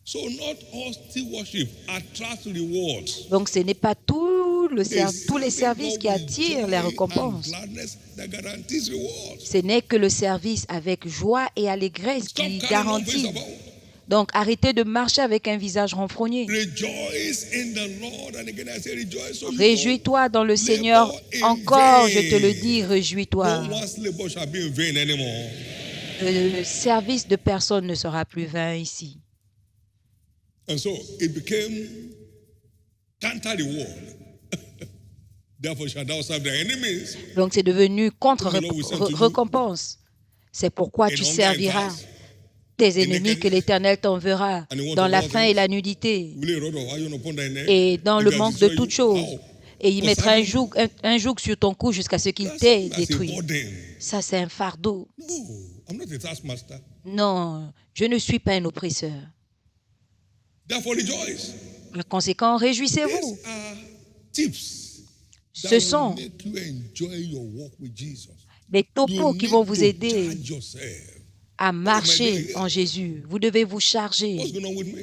Speaker 1: So not all still worship attracts rewards.
Speaker 2: Donc ce n'est pas tous les
Speaker 1: Serving
Speaker 2: services
Speaker 1: God
Speaker 2: qui
Speaker 1: with
Speaker 2: attirent
Speaker 1: joy
Speaker 2: les
Speaker 1: and
Speaker 2: récompenses.
Speaker 1: gladness that guarantees rewards.
Speaker 2: Ce n'est que le service avec joie et allégresse
Speaker 1: Stop
Speaker 2: qui
Speaker 1: carrying on face
Speaker 2: garantit.
Speaker 1: about.
Speaker 2: Donc arrêtez de marcher avec un visage renfrogné.
Speaker 1: Rejoice in the Lord. And again I say rejoice. So you
Speaker 2: Réjouis-toi dans le
Speaker 1: don't
Speaker 2: Seigneur.
Speaker 1: labor in
Speaker 2: Encore, je te le
Speaker 1: vain.
Speaker 2: dis, réjouis-toi.
Speaker 1: No one's labor shall be in vain anymore.
Speaker 2: Le service de personne ne sera plus vain ici.
Speaker 1: And so it became counter reward. Therefore shall thou serve thy enemies.
Speaker 2: Donc c'est devenu contre-récompense. C'est pourquoi tu serviras tes ennemis que l'Éternel t'enverra dans la faim et la nudité
Speaker 1: Will he rod of iron upon thy neck?
Speaker 2: et dans
Speaker 1: And
Speaker 2: le
Speaker 1: shall
Speaker 2: manque de
Speaker 1: destroy
Speaker 2: toutes
Speaker 1: you?
Speaker 2: choses.
Speaker 1: How?
Speaker 2: Et il
Speaker 1: For
Speaker 2: mettra
Speaker 1: serving?
Speaker 2: un joug sur ton cou jusqu'à ce qu'il
Speaker 1: That's
Speaker 2: t'ait
Speaker 1: a
Speaker 2: détruit.
Speaker 1: burden.
Speaker 2: Ça, c'est un fardeau.
Speaker 1: No, I'm not a taskmaster.
Speaker 2: Non, je ne suis pas un oppresseur.
Speaker 1: Therefore rejoice.
Speaker 2: Par conséquent, réjouissez-vous.
Speaker 1: These are tips that
Speaker 2: Ce
Speaker 1: will
Speaker 2: sont
Speaker 1: make you enjoy your walk with Jesus.
Speaker 2: des
Speaker 1: You
Speaker 2: topos qui
Speaker 1: need
Speaker 2: vont vous
Speaker 1: to
Speaker 2: aider
Speaker 1: charge yourself.
Speaker 2: à marcher en Jésus. Vous devez vous charger.
Speaker 1: What's going on with me?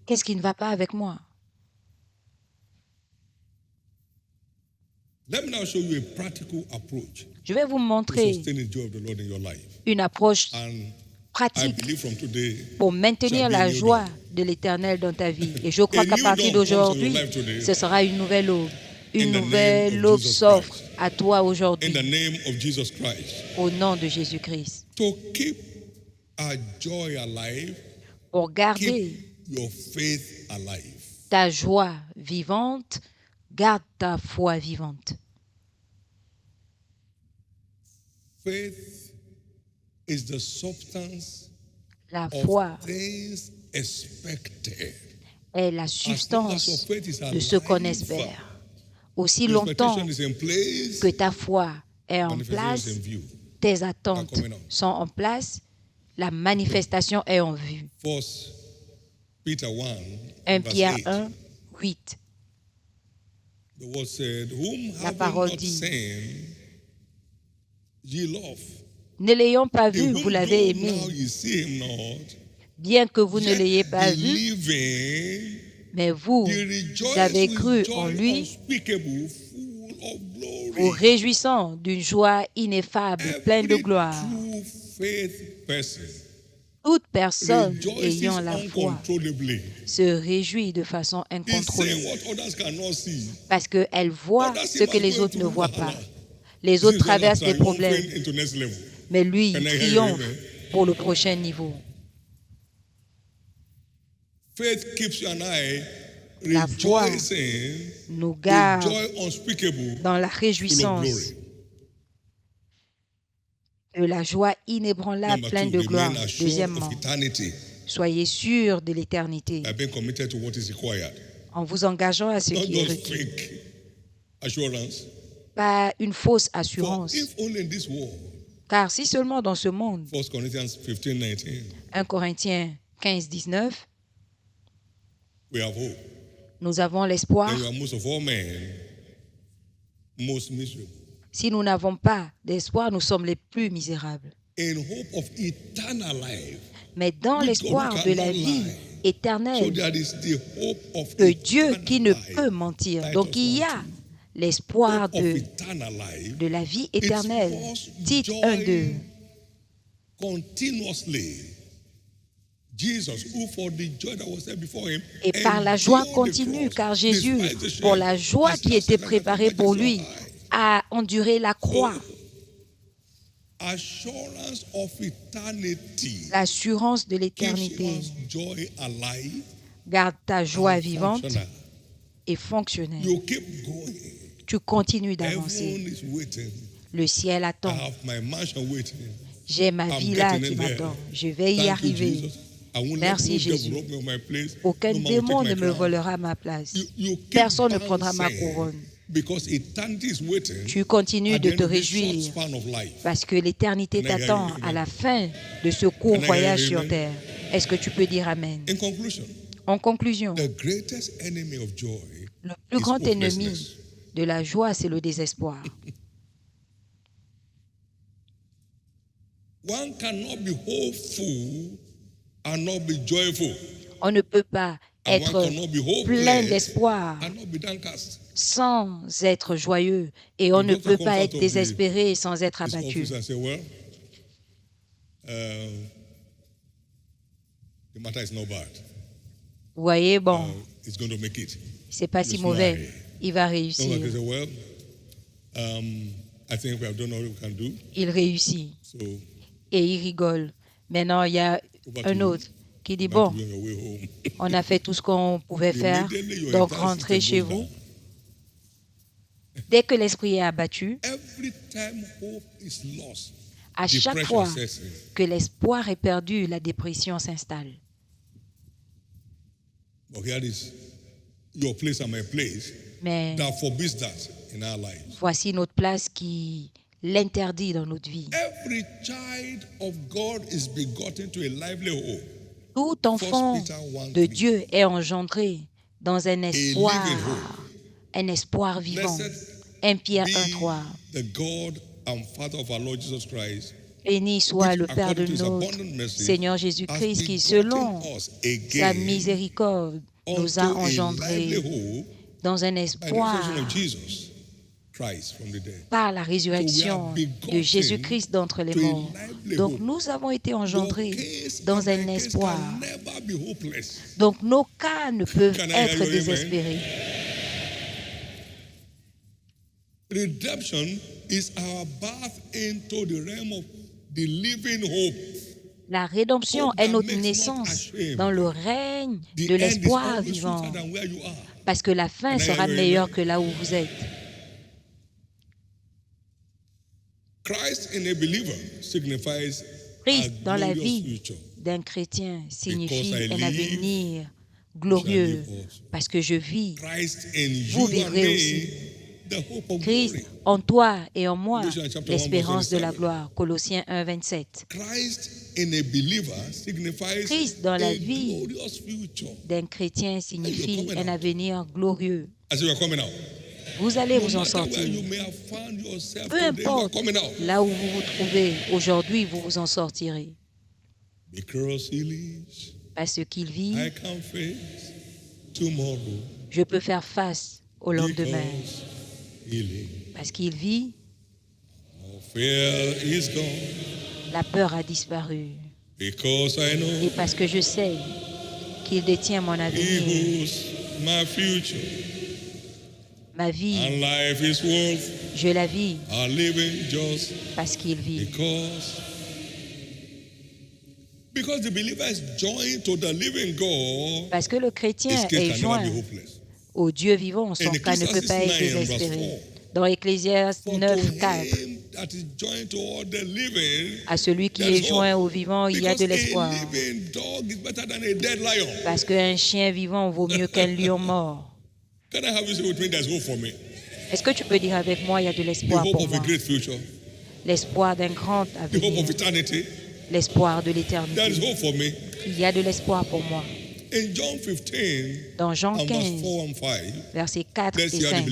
Speaker 2: Qu'est-ce qui ne va pas avec moi?
Speaker 1: Let me now show you a practical approach
Speaker 2: Je vais vous
Speaker 1: to
Speaker 2: montrer
Speaker 1: sustain the joy of the Lord in your life.
Speaker 2: une approche
Speaker 1: And I
Speaker 2: pratique
Speaker 1: believe from today,
Speaker 2: pour maintenir
Speaker 1: shall be a
Speaker 2: la
Speaker 1: new
Speaker 2: joie
Speaker 1: dawn.
Speaker 2: de l'Éternel dans ta vie. Et je crois
Speaker 1: A
Speaker 2: qu'à
Speaker 1: new
Speaker 2: partir
Speaker 1: dawn comes in
Speaker 2: d'aujourd'hui,
Speaker 1: your life today.
Speaker 2: ce sera une nouvelle aube.
Speaker 1: In
Speaker 2: Une
Speaker 1: the name
Speaker 2: nouvelle
Speaker 1: of
Speaker 2: aube
Speaker 1: Jesus
Speaker 2: s'offre
Speaker 1: Christ.
Speaker 2: à toi
Speaker 1: In
Speaker 2: aujourd'hui
Speaker 1: the name of Jesus Christ.
Speaker 2: au nom de Jésus-Christ.
Speaker 1: To keep our joy alive,
Speaker 2: Pour garder
Speaker 1: keep your faith alive.
Speaker 2: ta joie vivante, garde ta foi vivante.
Speaker 1: Faith is the substance
Speaker 2: La foi
Speaker 1: of things expected.
Speaker 2: est la
Speaker 1: As long as
Speaker 2: substance
Speaker 1: your faith is
Speaker 2: de ce qu'on
Speaker 1: alive,
Speaker 2: espère. Aussi
Speaker 1: the
Speaker 2: longtemps
Speaker 1: expectation is in place,
Speaker 2: que ta foi est en
Speaker 1: manifestation
Speaker 2: place,
Speaker 1: is in view.
Speaker 2: tes attentes
Speaker 1: coming out.
Speaker 2: sont en place, la manifestation est en vue.
Speaker 1: First Peter 1,
Speaker 2: 1
Speaker 1: verse
Speaker 2: Pierre
Speaker 1: 8.
Speaker 2: 1, 8.
Speaker 1: The word said, whom
Speaker 2: La
Speaker 1: having
Speaker 2: parole
Speaker 1: not
Speaker 2: dit,
Speaker 1: seen, ye love.
Speaker 2: ne l'ayant pas
Speaker 1: In
Speaker 2: vu,
Speaker 1: whom
Speaker 2: vous l'avez
Speaker 1: though
Speaker 2: aimé,
Speaker 1: now ye see him not,
Speaker 2: bien que vous ne
Speaker 1: yet
Speaker 2: l'ayez pas vu,
Speaker 1: believing,
Speaker 2: mais vous
Speaker 1: ye rejoice
Speaker 2: avez
Speaker 1: with
Speaker 2: cru
Speaker 1: joy
Speaker 2: en lui,
Speaker 1: unspeakable, full of
Speaker 2: vous
Speaker 1: glory.
Speaker 2: réjouissant d'une joie ineffable, pleine de
Speaker 1: Every
Speaker 2: gloire.
Speaker 1: true faith person
Speaker 2: Toute personne
Speaker 1: rejoices
Speaker 2: ayant la foi
Speaker 1: uncontrollably.
Speaker 2: se réjouit de façon
Speaker 1: He's
Speaker 2: incontrôlée
Speaker 1: saying what others cannot see.
Speaker 2: parce qu'elle voit
Speaker 1: Others
Speaker 2: ce que
Speaker 1: seem
Speaker 2: les
Speaker 1: as
Speaker 2: autres ne
Speaker 1: going
Speaker 2: voient
Speaker 1: through
Speaker 2: pas.
Speaker 1: wahala.
Speaker 2: Les autres
Speaker 1: This is
Speaker 2: traversent des
Speaker 1: one
Speaker 2: problèmes,
Speaker 1: friend into next level.
Speaker 2: mais lui, il
Speaker 1: Can I hear you,
Speaker 2: triomphe
Speaker 1: amen?
Speaker 2: pour le prochain niveau.
Speaker 1: Faith keeps you and I
Speaker 2: La foi
Speaker 1: rejoicing
Speaker 2: nous
Speaker 1: with
Speaker 2: garde
Speaker 1: joy unspeakable,
Speaker 2: dans la
Speaker 1: full of
Speaker 2: réjouissance
Speaker 1: glory.
Speaker 2: de la joie inébranlable,
Speaker 1: Number
Speaker 2: pleine
Speaker 1: two,
Speaker 2: de gloire.
Speaker 1: remain assured
Speaker 2: Deuxièmement,
Speaker 1: of eternity
Speaker 2: soyez sûrs de l'éternité
Speaker 1: by being committed to what is required.
Speaker 2: en vous engageant à ce
Speaker 1: Not
Speaker 2: qui est
Speaker 1: just
Speaker 2: requis.
Speaker 1: fake assurance.
Speaker 2: Pas une fausse
Speaker 1: For
Speaker 2: assurance.
Speaker 1: if only in this world,
Speaker 2: Car si seulement dans ce monde,
Speaker 1: 1 Corinthians 15:19,
Speaker 2: 1 Corinthiens 15, 19,
Speaker 1: we have hope.
Speaker 2: nous avons l'espoir,
Speaker 1: Then we are most of all men most miserable.
Speaker 2: si nous n'avons pas d'espoir, nous sommes les plus misérables.
Speaker 1: In hope of eternal life.
Speaker 2: Mais dans
Speaker 1: Which
Speaker 2: l'espoir
Speaker 1: God
Speaker 2: de la
Speaker 1: cannot
Speaker 2: vie
Speaker 1: lie. So
Speaker 2: éternelle,
Speaker 1: there is the hope of
Speaker 2: que Dieu
Speaker 1: eternal
Speaker 2: qui ne
Speaker 1: life.
Speaker 2: peut mentir.
Speaker 1: Titus
Speaker 2: Donc il y
Speaker 1: 1:2.
Speaker 2: a l'espoir de la vie éternelle. Tite 1:2. Et par la joie continue, car Jésus, pour la joie qui était préparée pour lui, a enduré la croix. L'assurance de l'éternité garde ta joie vivante et fonctionnelle. Tu continues d'avancer. Le ciel attend. J'ai ma villa qui m'attend. Je vais y arriver. Merci Jésus. Aucun démon ne me volera ma place. Personne ne prendra ma couronne. Tu continues de te réjouir parce que l'éternité t'attend à la fin de ce court voyage sur terre. Est-ce que tu peux dire Amen? En conclusion, le plus grand ennemi de la joie, c'est le désespoir. On ne peut pas être plein d'espoir sans être joyeux et on ne peut pas être désespéré sans être abattu. Vous voyez, bon, c'est pas si mauvais, il va réussir. Il réussit et il rigole. Maintenant, il y a un autre qui dit, bon, on a fait tout ce qu'on pouvait faire, donc rentrez chez vous. Dès que l'esprit est abattu, à chaque fois que l'espoir est perdu, la dépression s'installe. Mais voici notre place qui l'interdit dans notre vie. Tout enfant de Dieu est engendré dans un espoir vivant. 1 Pierre 1:3. Béni soit le Père de notre Seigneur Jésus-Christ qui, selon sa miséricorde, nous a engendrés dans un espoir par la résurrection de Jésus-Christ d'entre les morts. Donc nous avons été engendrés dans un espoir. Donc nos cas ne peuvent être désespérés.
Speaker 1: Redemption is our birth into the realm of the living hope.
Speaker 2: La rédemption est notre naissance dans le règne de l'espoir vivant, parce que la fin sera meilleure que là où vous êtes.
Speaker 1: Christ
Speaker 2: dans la vie d'un chrétien signifie un avenir glorieux, parce que je vis, vous vivrez aussi. Christ en toi et en moi, l'espérance de la gloire. Colossiens 1:27. Christ dans la vie d'un chrétien signifie un avenir glorieux. Vous allez vous en sortir. Peu importe là où vous vous trouvez aujourd'hui, vous vous en sortirez. Parce qu'il vit, je peux faire face au lendemain. Parce qu'il vit, la peur a disparu. Et parce que je sais qu'il détient mon avenir, ma vie, je la vis parce qu'il vit. Parce que le chrétien est joint au Dieu vivant, son cas ne peut pas être désespéré. Dans Ecclésiaste 9:4, à celui qui est joint au vivant, il y a de l'espoir. Parce qu'un chien vivant vaut mieux qu'un lion mort. Est-ce que tu peux dire avec moi, il y a de l'espoir pour moi? L'espoir d'un grand avenir. L'espoir de l'éternité. Il y a de l'espoir pour moi. Dans Jean 15, versets 4 et 5,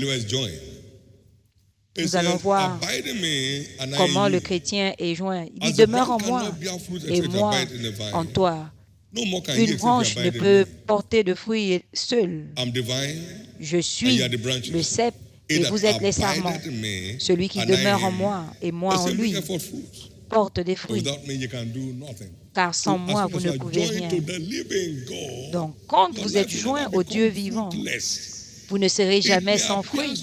Speaker 2: nous allons voir comment le chrétien est joint. Il demeure en moi et moi en toi. Une branche ne peut porter de fruits seule. Je suis le cep Et vous êtes les sarments. Celui qui demeure en moi et moi en lui porte des fruits. Car sans moi, vous ne pouvez rien. Donc, quand vous êtes joints au Dieu vivant, vous ne serez jamais sans fruits.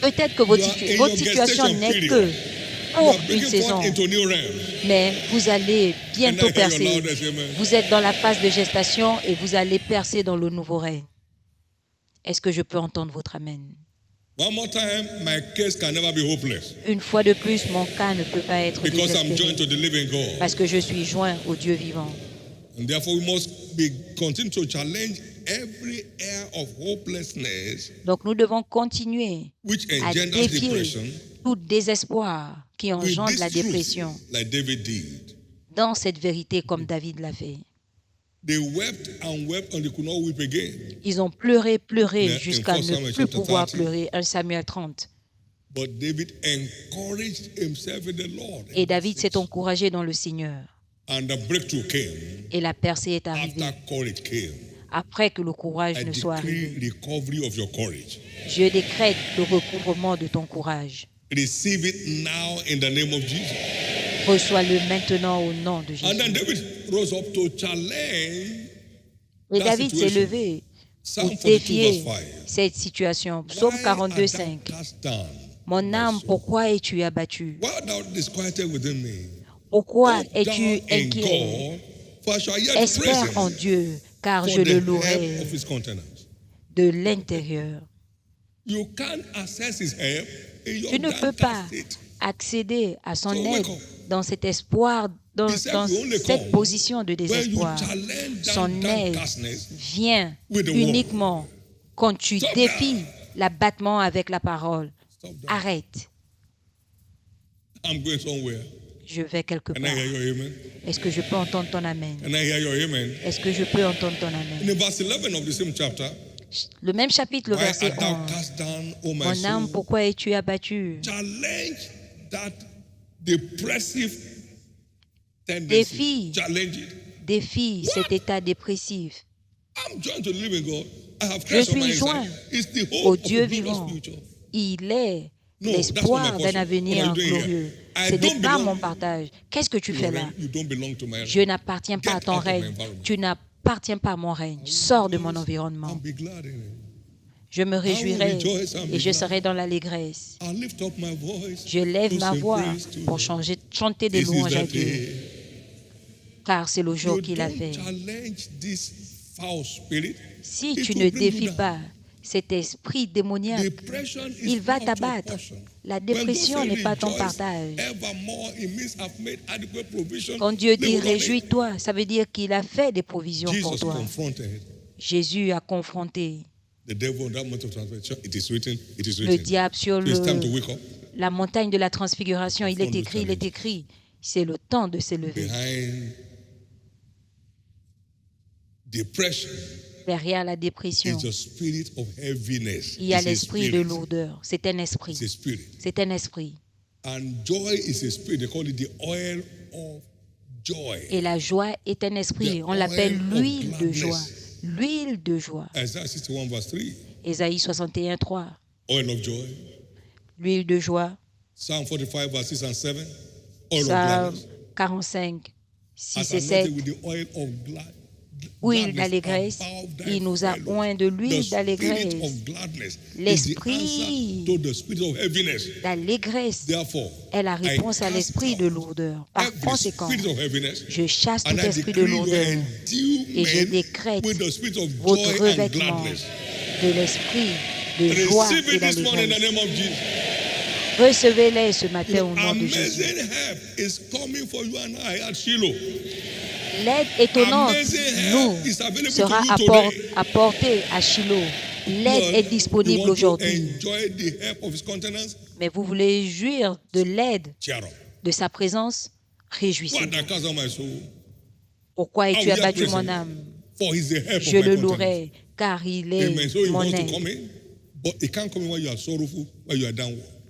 Speaker 2: Peut-être que votre situation n'est que pour une saison, mais vous allez bientôt percer. Vous êtes dans la phase de gestation et vous allez percer dans le nouveau règne. Est-ce que je peux entendre votre amen? Une fois de plus, mon cas ne peut pas être désespéré parce que je suis joint au Dieu vivant. Donc nous devons continuer à défier tout désespoir qui engendre la dépression dans cette vérité comme David l'a fait. Ils ont pleuré jusqu'à ne plus pouvoir pleurer. 1 Samuel 30. Et David s'est encouragé dans le Seigneur. Et la percée est arrivée. Après que le courage ne soit arrivé. Je décrète le recouvrement de ton courage. Reçois-le maintenant au nom de Jésus. Et David s'est levé pour défier cette situation. Psaume 42, 5. Mon âme, pourquoi es-tu abattu? Pourquoi es-tu inquiet? Espère en Dieu, car je le louerai de l'intérieur. Tu ne peux pas accéder à son aide dans cet espoir, dans cette position de désespoir. Son aide vient uniquement quand tu défies l'abattement avec la parole. Arrête. Je vais quelque part. Est-ce que je peux entendre ton amen? Est-ce que je peux entendre ton amen? Le même chapitre, le verset 11. Mon âme, pourquoi es-tu abattu? Défie cet état dépressif. Je suis joint au Dieu vivant. Il est l'espoir d'un avenir glorieux. Ce n'est pas mon partage. Qu'est-ce que tu fais là? Je n'appartiens pas à ton règne. Tu n'appartiens pas à mon règne. Sors de mon environnement. Je me réjouirai et je serai dans l'allégresse. Je lève ma voix pour chanter des louanges à Dieu. Car c'est le jour qu'il a fait. Si tu ne défies pas cet esprit démoniaque, il va t'abattre. La dépression n'est pas ton partage. Quand Dieu dit « réjouis-toi », ça veut dire qu'il a fait des provisions pour toi. Jésus a confronté le diable sur la montagne de la transfiguration. Il est écrit, c'est le temps de s'élever. Derrière la dépression, il y a l'esprit de lourdeur. C'est un esprit. C'est un esprit. Et la joie est un esprit. On l'appelle l'huile de joie. L'huile de joie. Ésaïe 61, 3. L'huile de joie. Psalm 45, 6 et 7. Huile d'allégresse, il nous a oint de l'huile d'allégresse. L'esprit d'allégresse est la réponse à l'esprit de lourdeur. Par conséquent, je chasse tout esprit de lourdeur et je décrète votre revêtement de l'esprit de joie et d'allégresse. Recevez-les ce matin au nom de Jésus. L'aide étonnante nous sera apportée à Shiloh. L'aide est disponible aujourd'hui. Mais vous voulez jouir de l'aide de sa présence? Réjouissez-vous. Pourquoi es-tu abattu, mon âme? Je le louerai, car il est mon aide.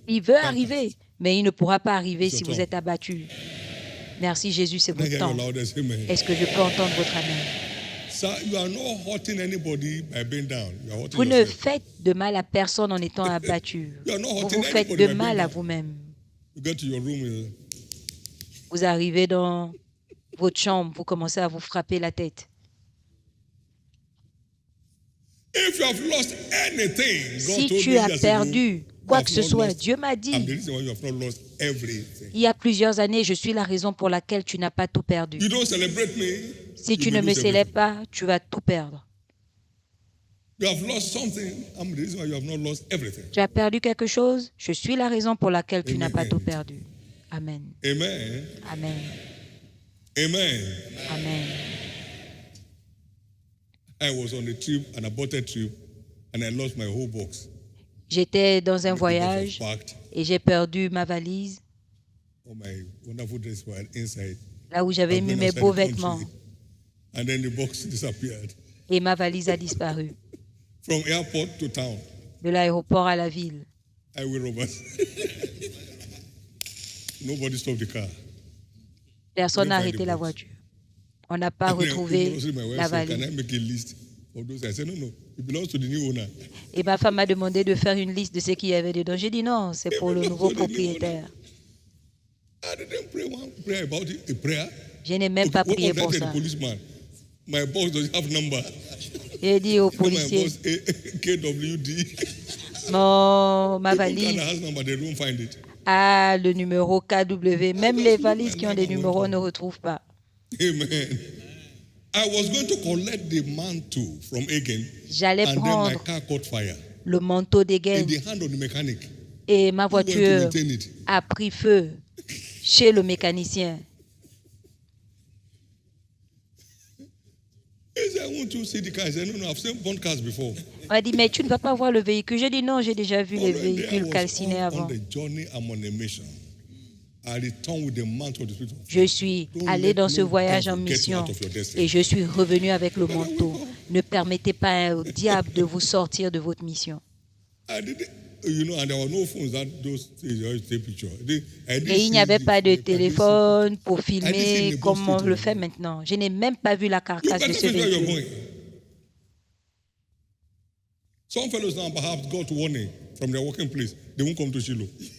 Speaker 2: Il veut arriver, mais il ne pourra pas arriver si vous êtes abattu. Merci Jésus, c'est votre temps. Est-ce que je peux entendre votre amen? Vous ne faites de mal à personne en étant abattu. Vous vous faites de mal à vous-même. Vous arrivez dans votre chambre, vous commencez à vous frapper la tête. Si tu as perdu quoi que ce soit, Dieu m'a dit, il y a plusieurs années, je suis la raison pour laquelle tu n'as pas tout perdu. Si tu ne me célèbres pas, tu vas tout perdre. Tu as perdu quelque chose, je suis la raison pour laquelle tu n'as pas tout perdu. Amen.
Speaker 1: Amen.
Speaker 2: Amen.
Speaker 1: Amen.
Speaker 2: Amen.
Speaker 1: I was on a trip, an aborted trip, and I lost my whole box.
Speaker 2: J'étais dans un voyage et j'ai perdu ma valise.
Speaker 1: All my wonderful dresses were inside.
Speaker 2: Là où j'avais mis mes beaux vêtements.
Speaker 1: And then the box disappeared.
Speaker 2: Et ma valise a disparu.
Speaker 1: From airport to town.
Speaker 2: De l'aéroport à la ville.
Speaker 1: Highway robbers. Nobody stopped the car.
Speaker 2: Personne n'a arrêté la voiture. On n'a pas retrouvé la valise. Et ma femme m'a demandé de faire une liste de ce qu'il y avait dedans. J'ai dit non, c'est pour le nouveau propriétaire. Je n'ai même pas prié pour ça. J'ai dit au policier, ma valise a le numéro KW. Même les valises qui ont des numéros, on ne retrouve pas.
Speaker 1: Amen. I was going to collect the mantle from Egan.
Speaker 2: J'allais prendre
Speaker 1: my car caught fire.
Speaker 2: Le manteau d'Egan.
Speaker 1: In the hand of the mechanic.
Speaker 2: Et ma voiture a pris feu chez le mécanicien. On a dit, mais tu ne vas pas voir le véhicule. J'ai dit, non, j'ai déjà vu les véhicules calcinés avant. Je suis allé dans ce voyage en mission et je suis revenu avec le manteau. Ne permettez pas au diable de vous sortir de votre mission. Et il n'y avait pas de téléphone pour filmer comme on le fait maintenant. Je n'ai même pas vu la carcasse de ce véhicule.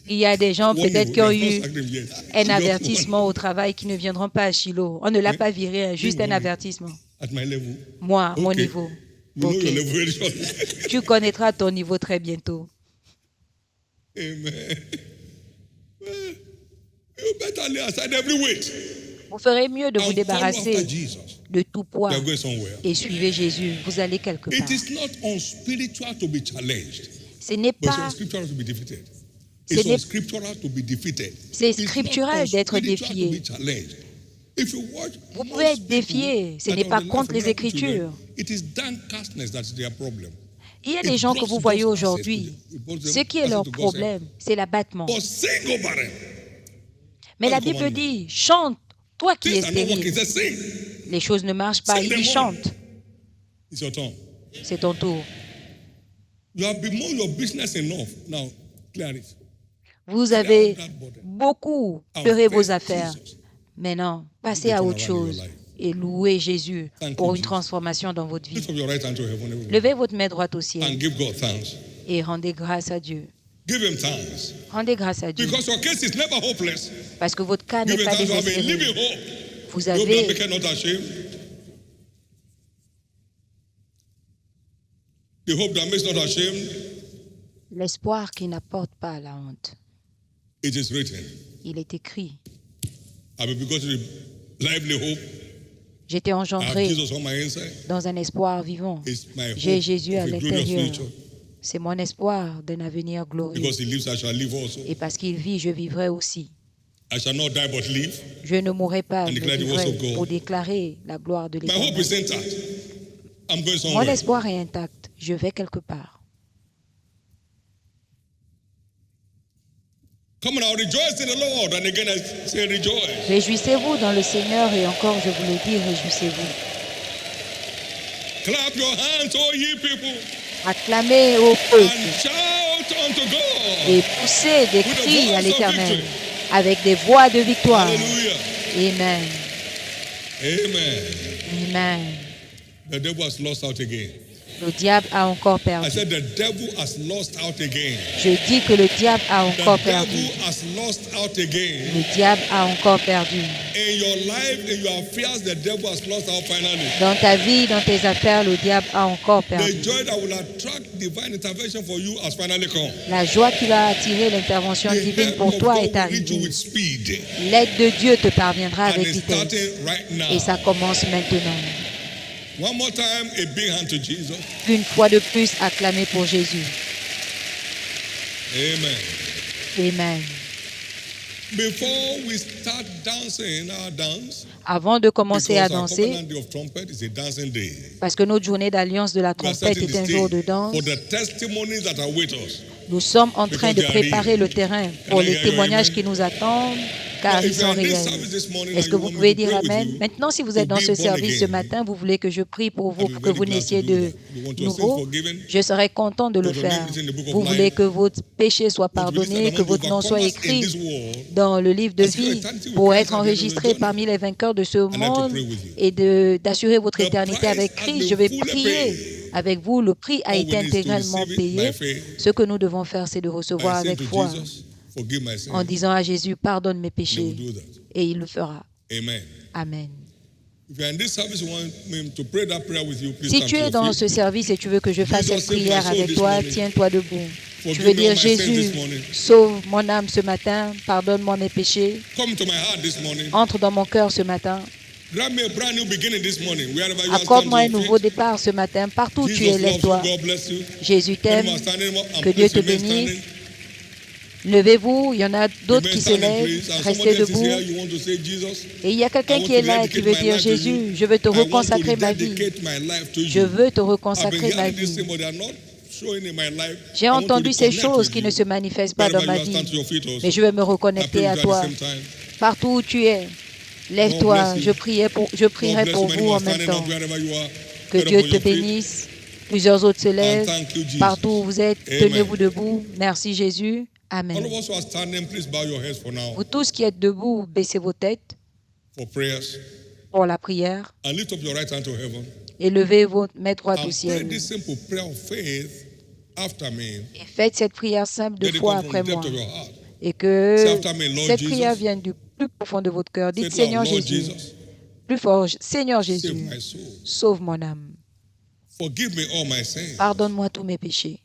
Speaker 2: Il y a des gens peut-être qui ont eu un avertissement au travail qui ne viendront pas à Shiloh. On ne l'a pas viré, juste un avertissement. Moi, mon niveau. Okay. Tu connaîtras ton niveau très bientôt.
Speaker 1: Amen.
Speaker 2: Vous ferez mieux de vous débarrasser de tout poids et suivez Jésus. Vous allez quelque part. Ce n'est pas... C'est scriptural d'être défié. Vous pouvez être défié. Ce n'est pas contre les Écritures. Il y a des gens que vous voyez aujourd'hui. Ce qui est leur problème, c'est l'abattement. Mais la Bible dit, chante, toi qui es stérile. Les choses ne marchent pas, il dit chante. C'est ton tour. Vous avez beaucoup pleuré vos affaires. Maintenant, passez à autre chose et louez Jésus pour une transformation dans votre vie. Levez votre main droite au ciel et rendez grâce à Dieu. Rendez grâce à Dieu. Parce que votre cas n'est pas désespéré. Vous avez l'espoir qui n'apporte pas la honte. Il est écrit. J'étais engendré dans un espoir vivant. J'ai Jésus à l'intérieur. C'est mon espoir d'un avenir glorieux. Et parce qu'il vit, je vivrai aussi. Je ne mourrai pas, mais vivrai pour déclarer la gloire de l'Éternel. Mon espoir est intact. Je vais quelque part. Réjouissez-vous dans le Seigneur et encore je vous le dis, réjouissez-vous.
Speaker 1: Clap your hands, all ye people.
Speaker 2: Acclamez au peuple
Speaker 1: et
Speaker 2: poussez des cris à l'Éternel avec des voix de victoire. Amen.
Speaker 1: Amen.
Speaker 2: Amen.
Speaker 1: The devil has lost out again.
Speaker 2: Le diable a encore perdu.
Speaker 1: I said the devil has lost out again.
Speaker 2: Je dis que le diable a encore perdu.
Speaker 1: The devil has lost out again.
Speaker 2: Le diable a encore perdu.
Speaker 1: In your life, in your affairs, the devil has lost out finally.
Speaker 2: Dans ta vie, dans tes affaires, le diable a encore perdu.
Speaker 1: The joy that will attract divine intervention for you has finally come.
Speaker 2: La joie qui va attirer l'intervention divine pour toi est arrivée. L'aide de Dieu te parviendra avec vitesse. Et ça commence maintenant.
Speaker 1: One more time, a big hand to Jesus.
Speaker 2: Une fois de plus, acclamez pour Jésus.
Speaker 1: Amen.
Speaker 2: Amen.
Speaker 1: Before we start dancing our dance,
Speaker 2: avant de commencer à danser, parce que notre journée d'alliance de la trompette est un jour de danse, nous sommes en train de préparer le terrain pour les témoignages qui nous attendent, car ils sont réels. Est-ce que vous pouvez dire Amen? Maintenant, si vous êtes dans ce service ce matin, vous voulez que je prie pour vous, pour que vous naissiez de nouveau, je serai content de le faire. Vous voulez que votre péché soit pardonné, que votre nom soit écrit dans le livre de vie pour être enregistré parmi les vainqueurs de ce monde et d'assurer votre éternité avec Christ. Je vais prier avec vous. Le prix a été intégralement payé. Ce que nous devons faire, c'est de recevoir avec foi en disant à Jésus, pardonne mes péchés. Et il le fera. Amen. Si tu es dans ce service et tu veux que je fasse cette prière avec toi, tiens-toi debout. Tu veux dire, Jésus, sauve mon âme ce matin, pardonne-moi mes péchés. Entre dans mon cœur ce matin. Accorde-moi un nouveau départ ce matin. Partout où tu es, lève-toi. Jésus t'aime. Que Dieu te bénisse. Levez-vous, il y en a d'autres qui se lèvent, restez debout. Et il y a quelqu'un qui est là et qui veut dire, Jésus, je veux te reconsacrer ma vie. Je veux te reconsacrer ma vie. J'ai entendu ces choses qui ne se manifestent pas dans ma vie, mais je veux me reconnecter à toi. Partout où tu es, lève-toi, je prierai pour vous en même temps. Que Dieu te bénisse. Plusieurs autres se lèvent. Partout où vous êtes, tenez-vous debout. Merci Jésus. Amen. Vous tous qui êtes debout, baissez vos têtes pour la prière et levez vos mains droites au ciel. Et faites cette prière simple de foi après moi. Et que cette prière vienne du plus profond de votre cœur. Dites Seigneur Jésus, plus fort, Seigneur Jésus, sauve mon âme. Pardonne-moi tous mes péchés.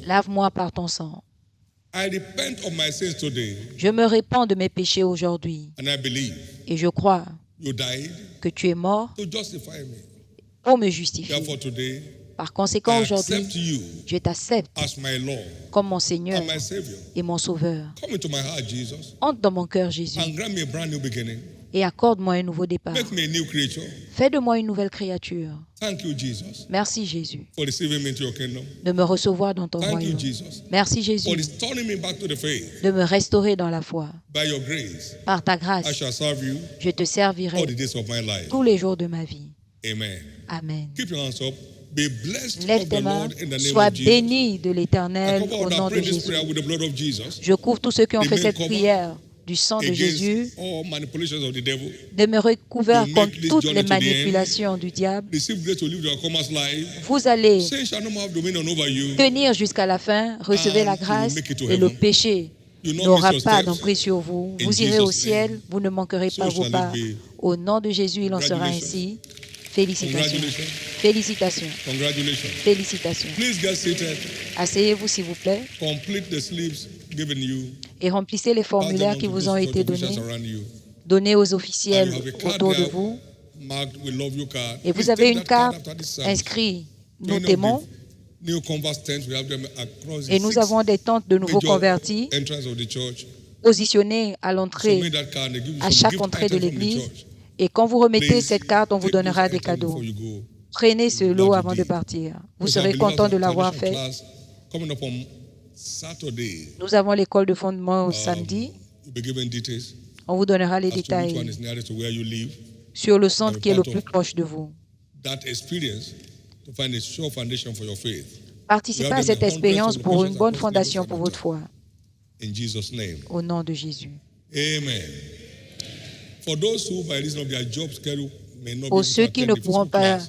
Speaker 2: Lave-moi par ton sang. Je me répands de mes péchés aujourd'hui. Et je crois que tu es mort pour me justifier. Par conséquent, aujourd'hui, je t'accepte comme mon Seigneur et mon Sauveur. Entre dans mon cœur, Jésus, et accorde-moi un nouveau départ. Fais de moi une nouvelle créature. Merci, Jésus, de me recevoir dans ton royaume. Merci, Jésus, de me restaurer dans la foi. Par ta grâce, je te servirai tous les jours de ma vie. Amen. Lève tes mains, sois béni de l'Éternel au nom de Jésus. Je couvre tous ceux qui ont fait cette prière du sang de Jésus, de me recouvrir contre toutes les manipulations du diable. Vous allez tenir jusqu'à la fin, recevez la grâce et le péché n'aura pas d'emprise sur vous. Vous irez au ciel, vous ne manquerez pas vos parts. Au nom de Jésus, il en sera ainsi. Félicitations. Félicitations. Félicitations. Asseyez-vous, s'il vous plaît. Et remplissez les formulaires qui vous ont été donnés. Donnez aux officiels autour de vous. Et vous avez une carte inscrite « Nous t'aimons ». Et nous avons des tentes de nouveaux convertis positionnées à l'entrée, à chaque entrée de l'église. Et quand vous remettez cette carte, on vous donnera des cadeaux. Prenez ce lot avant de partir. Vous serez content de l'avoir fait. Nous avons l'école de fondement au samedi. On vous donnera les détails sur le centre qui est le plus proche de vous. Participez à cette expérience pour une bonne fondation pour votre foi. Au nom de Jésus.
Speaker 1: Amen. For those who, by reason of their job schedule,
Speaker 2: Pour ceux qui ne pourront pas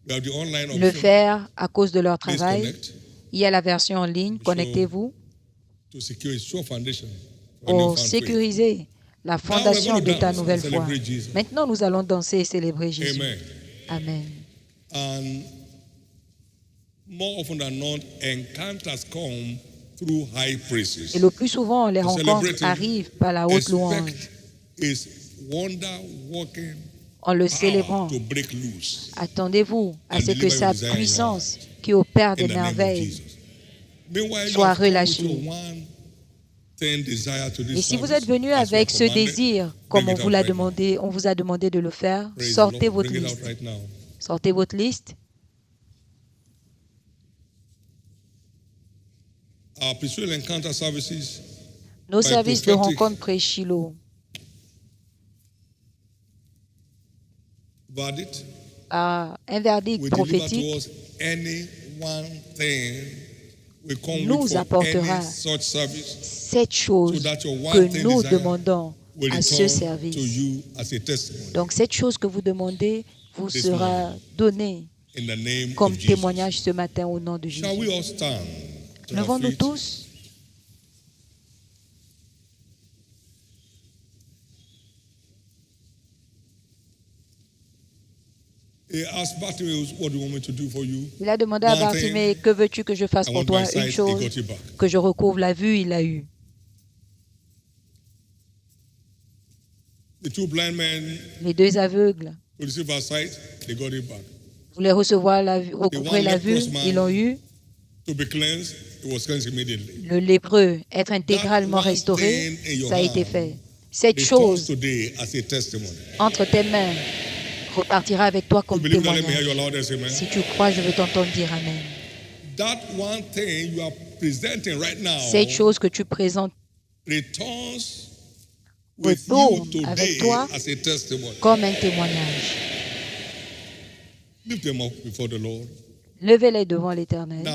Speaker 2: le faire à cause de leur travail, il y a la version en ligne. Connectez-vous pour sécuriser la fondation de ta nouvelle foi. Maintenant, nous allons danser et célébrer Jésus. Amen. Et le plus souvent, les rencontres arrivent par la haute louange. En le célébrant, attendez-vous à ce que sa puissance qui opère des merveilles soit relâchée. Et si vous êtes venu avec ce désir, comme on vous a demandé de le faire, sortez votre liste. Sortez votre liste. Nos services de rencontre pré-Shiloh. Un verdict prophétique nous apportera cette chose que nous demandons à ce service. Donc cette chose que vous demandez vous sera donnée comme témoignage ce matin au nom de Jésus. Levons-nous tous. Il a demandé à Bartimée, que veux-tu que je fasse pour toi? Une chose, que je recouvre la vue, il l'a eu. Les deux aveugles voulaient recevoir la vue, recouvrer la vue, ils l'ont eu. Le lépreux, être intégralement restauré, ça a été fait. Cette chose entre tes mains repartira avec toi comme témoignage. Si tu crois, je veux t'entendre dire Amen. Cette chose que tu présentes retourne avec toi comme un témoignage. Levez-les devant l'Éternel.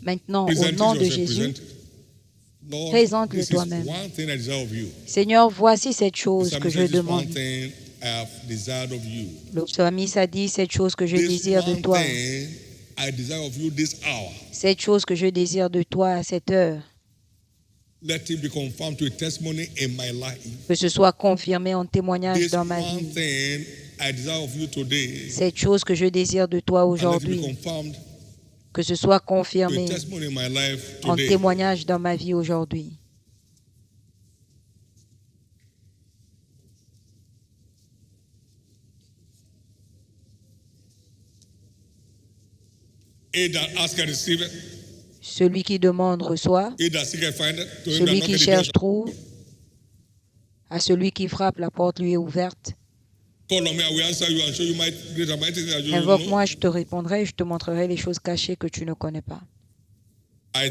Speaker 2: Maintenant, au nom de Jésus, présente-le toi-même. Seigneur, voici cette chose que je demande. Le psalmiste a dit, cette chose que je désire de toi. Cette chose que je désire de toi à cette heure. Que ce soit confirmé en témoignage dans ma vie. Cette chose que je désire de toi aujourd'hui. Que ce soit confirmé en témoignage dans ma vie aujourd'hui. Celui qui demande reçoit. Celui qui cherche trouve. À celui qui frappe, la porte lui est ouverte. Invoque-moi, je te répondrai et je te montrerai les choses cachées que tu ne connais pas. Je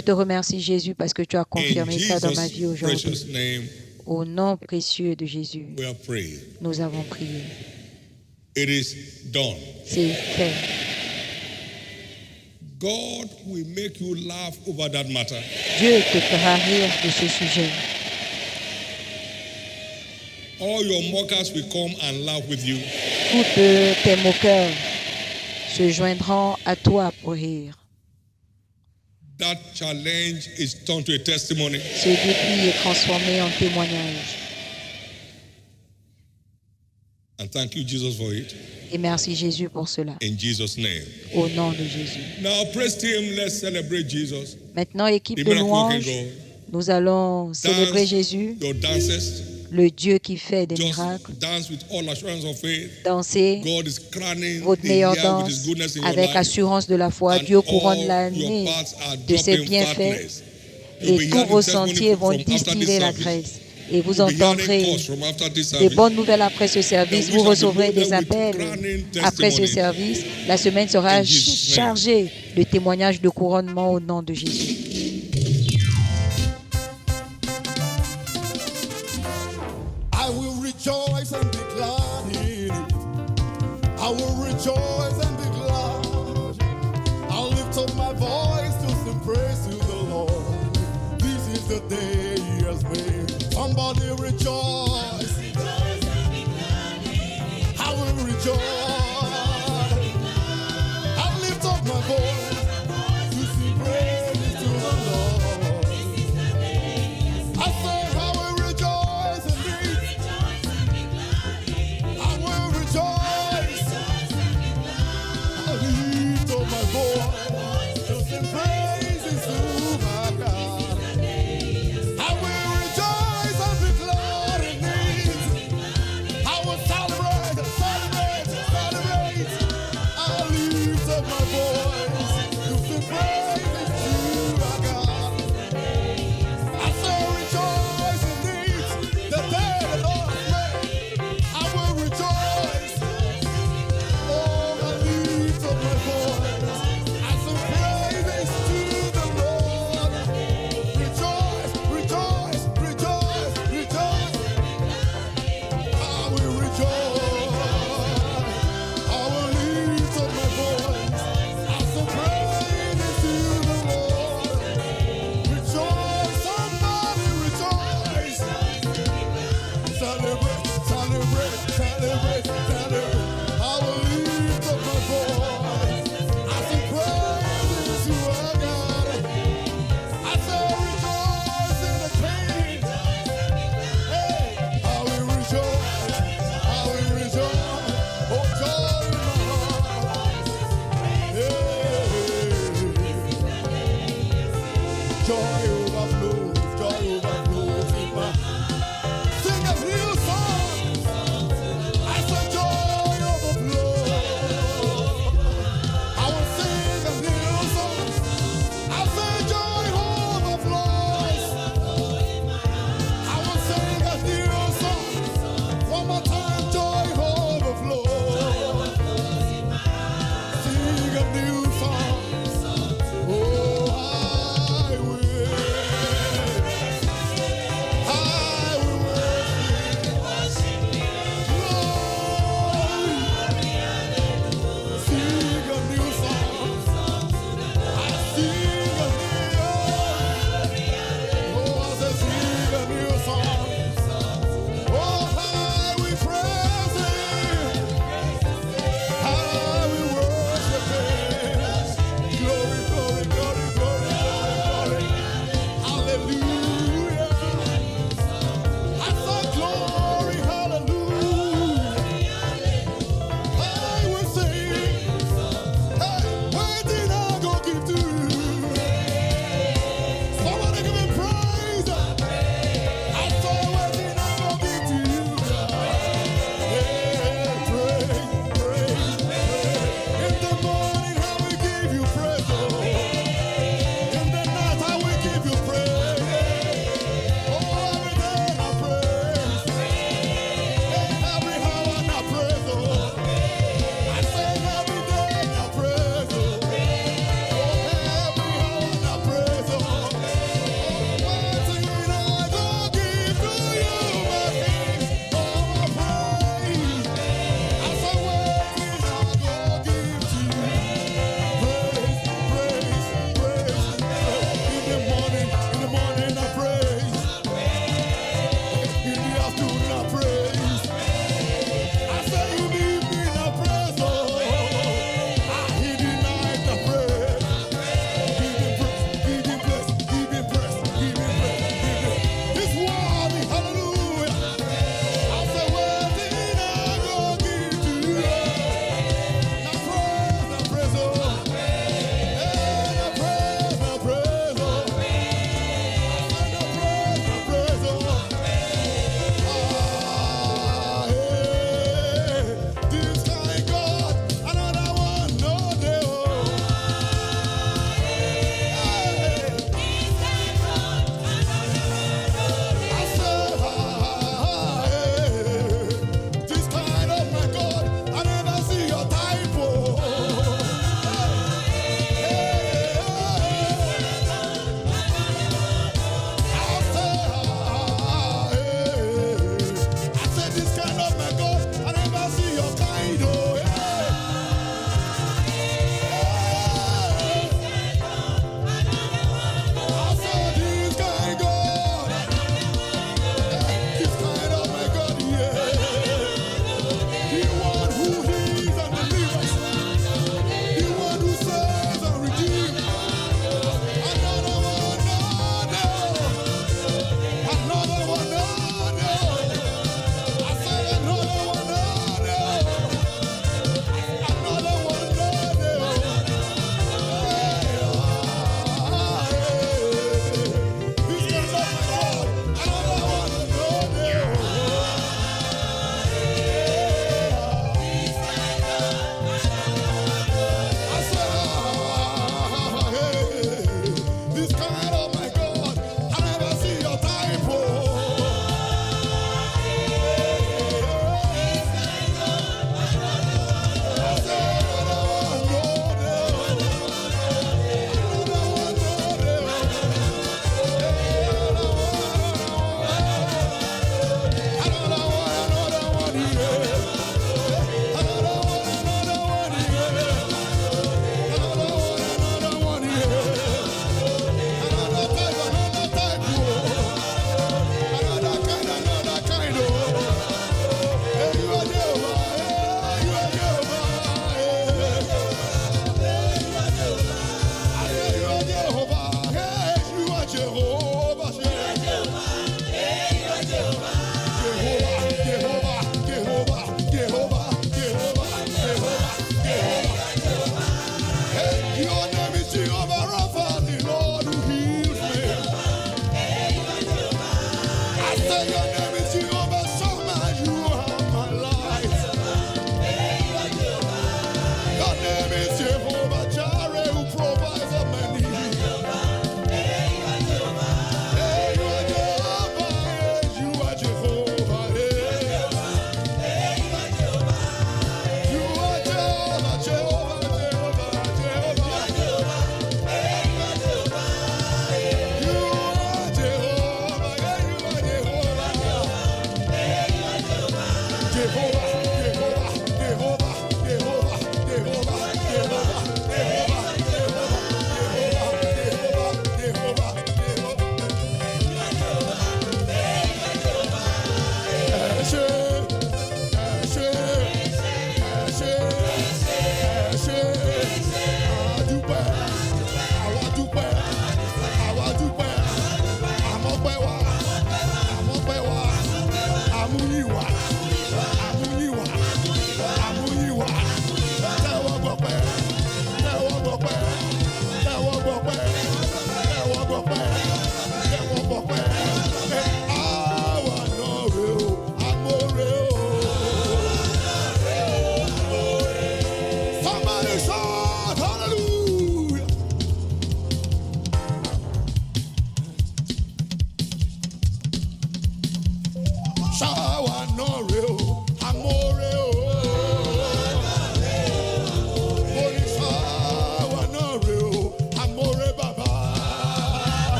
Speaker 2: te remercie, Jésus, parce que tu as confirmé ça dans ma vie aujourd'hui. Au nom précieux de Jésus, nous avons prié. C'est fait.
Speaker 1: God will make you laugh over that matter.
Speaker 2: Dieu te fera rire de ce sujet.
Speaker 1: All your mockers will come and laugh with you.
Speaker 2: Tous tes moqueurs se joindront à toi pour rire.
Speaker 1: That challenge is turned to a testimony.
Speaker 2: Ce défi est transformé en témoignage.
Speaker 1: And thank you, Jesus, for it.
Speaker 2: Et merci Jésus pour cela.
Speaker 1: In Jesus' name.
Speaker 2: Au nom de Jésus.
Speaker 1: Now, praise team, let's celebrate Jesus.
Speaker 2: Maintenant, équipe de louange, nous allons célébrer Jésus, le Dieu qui fait des miracles. Dansez votre meilleure danse avec assurance de la foi. Dieu couronne l'année de ses bienfaits et tous vos sentiers vont distiller la grâce. Et vous entendrez des bonnes nouvelles après ce service. Vous recevrez des appels après ce service. La semaine sera chargée de témoignages de couronnement au nom de Jésus.
Speaker 3: I will rejoice and be glad in it. I will rejoice and be glad. I'll lift up my voice to sing praise to the Lord. This is the day He has made. Somebody rejoice.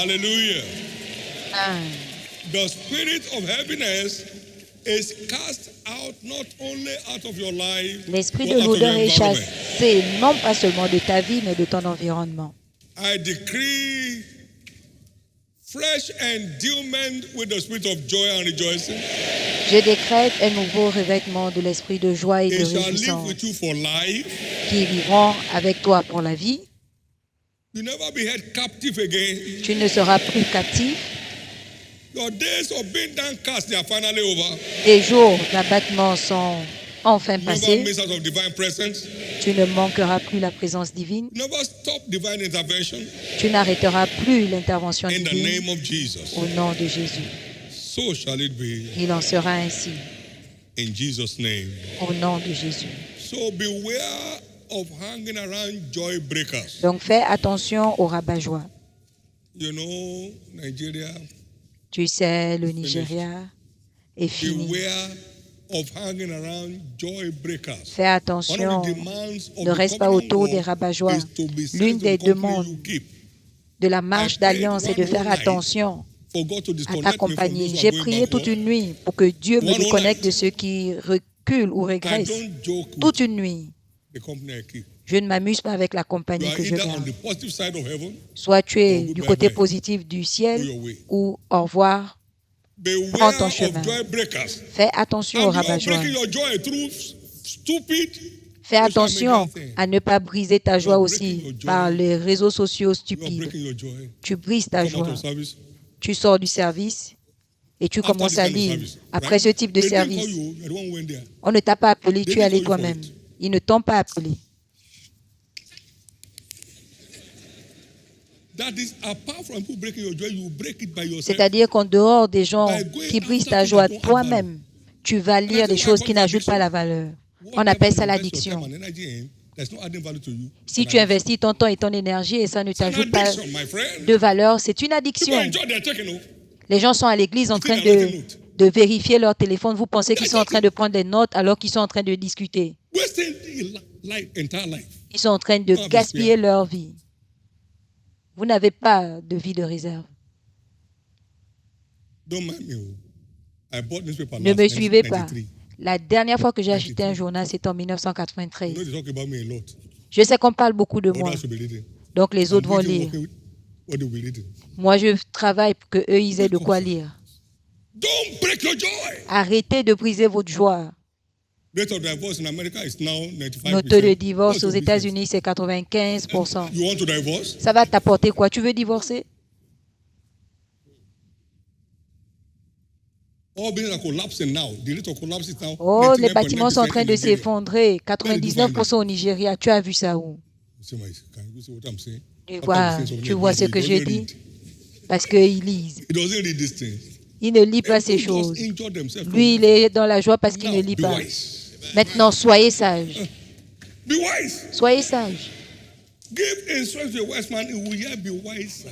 Speaker 1: Hallelujah. The spirit of heaviness is cast out not only out of your life,
Speaker 2: l'esprit de lourdeur est chassé non pas seulement de ta vie, mais de ton environnement.
Speaker 1: I decree fresh endowment with the spirit of joy and rejoicing.
Speaker 2: Je décrète un nouveau revêtement de l'esprit de joie et de
Speaker 1: It shall live
Speaker 2: réjouissance
Speaker 1: with you for life.
Speaker 2: qui vivront avec toi pour la vie.
Speaker 1: You never be held captive again.
Speaker 2: Tu ne seras plus captif.
Speaker 1: Your days of being downcast, they are finally over.
Speaker 2: Tes jours d'abattement sont enfin
Speaker 1: You never
Speaker 2: passés.
Speaker 1: miss out of divine presence.
Speaker 2: Tu ne manqueras plus la présence divine.
Speaker 1: You never stop divine intervention.
Speaker 2: Tu n'arrêteras plus l'intervention
Speaker 1: In the
Speaker 2: divine
Speaker 1: name of Jesus.
Speaker 2: au nom de Jésus.
Speaker 1: So shall it be.
Speaker 2: Il en sera ainsi
Speaker 1: In Jesus' name.
Speaker 2: au nom de Jésus.
Speaker 1: So beware of hanging around joy breakers.
Speaker 2: Donc fais attention aux rabat-joie.
Speaker 1: You know, Nigeria.
Speaker 2: Tu sais, le Nigeria est fini.
Speaker 1: Beware of hanging around joy breakers.
Speaker 2: Fais attention, ne reste pas autour des rabat-joie. L'une des demandes de la marche d'alliance est de faire attention à ta compagnie. J'ai prié toute une nuit pour que Dieu me déconnecte de ceux qui reculent ou régressent. Toute une nuit. Je ne m'amuse pas avec la compagnie que je garde. Soit tu es du côté positif du ciel ou au revoir, prends ton chemin. Fais attention aux rabat-joie. Fais attention à ne pas briser ta joie aussi par les réseaux sociaux stupides. Tu brises ta joie. Tu sors du service et tu commences à lire. Après ce type de service, on ne t'a pas appelé, tu es allé toi-même. Ils ne t'ont pas appelé. C'est-à-dire qu'en dehors des gens qui brisent ta joie, toi-même, tu vas lire des choses qui n'ajoutent pas la valeur. On appelle ça l'addiction. Si tu investis ton temps et ton énergie et ça ne t'ajoute pas de valeur, c'est une addiction. Les gens sont à l'église en train de vérifier leur téléphone. Vous pensez qu'ils sont en train de prendre des notes alors qu'ils sont en train de discuter. Ils sont en train de gaspiller leur vie. Vous n'avez pas de vie de réserve. Ne me suivez pas. La dernière fois que j'ai acheté un journal, c'était en 1993. Je sais qu'on parle beaucoup de moi. Donc les autres vont lire. Moi, je travaille pour qu'eux, ils aient de quoi lire. Arrêtez de briser votre joie. Notre taux de divorce aux États-Unis, c'est 95%. Ça va t'apporter quoi? Tu veux divorcer? Oh, les bâtiments sont en train de s'effondrer. 99% au Nigeria. Tu as vu ça où? Tu vois ce que je dis? Parce qu'ils lisent. Il ne lit pas ces choses. Lui, il est dans la joie parce qu'il ne lit pas. Maintenant, soyez sage. Soyez sage.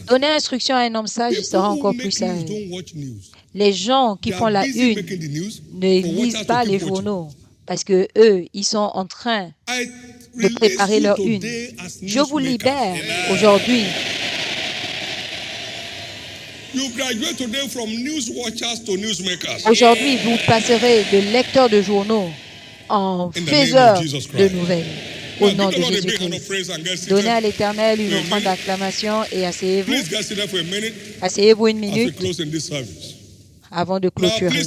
Speaker 2: Donnez instruction à un homme sage, il sera encore plus sage. Les gens qui font la une ne lisent pas les journaux parce que eux, ils sont en train de préparer leur une. Je vous libère aujourd'hui. Aujourd'hui, vous passerez de lecteurs de journaux en faiseurs de nouvelles. Au nom de Jésus-Christ. Donnez à l'Éternel une offrande d'acclamation et asseyez-vous. Asseyez-vous une minute avant de clôturer.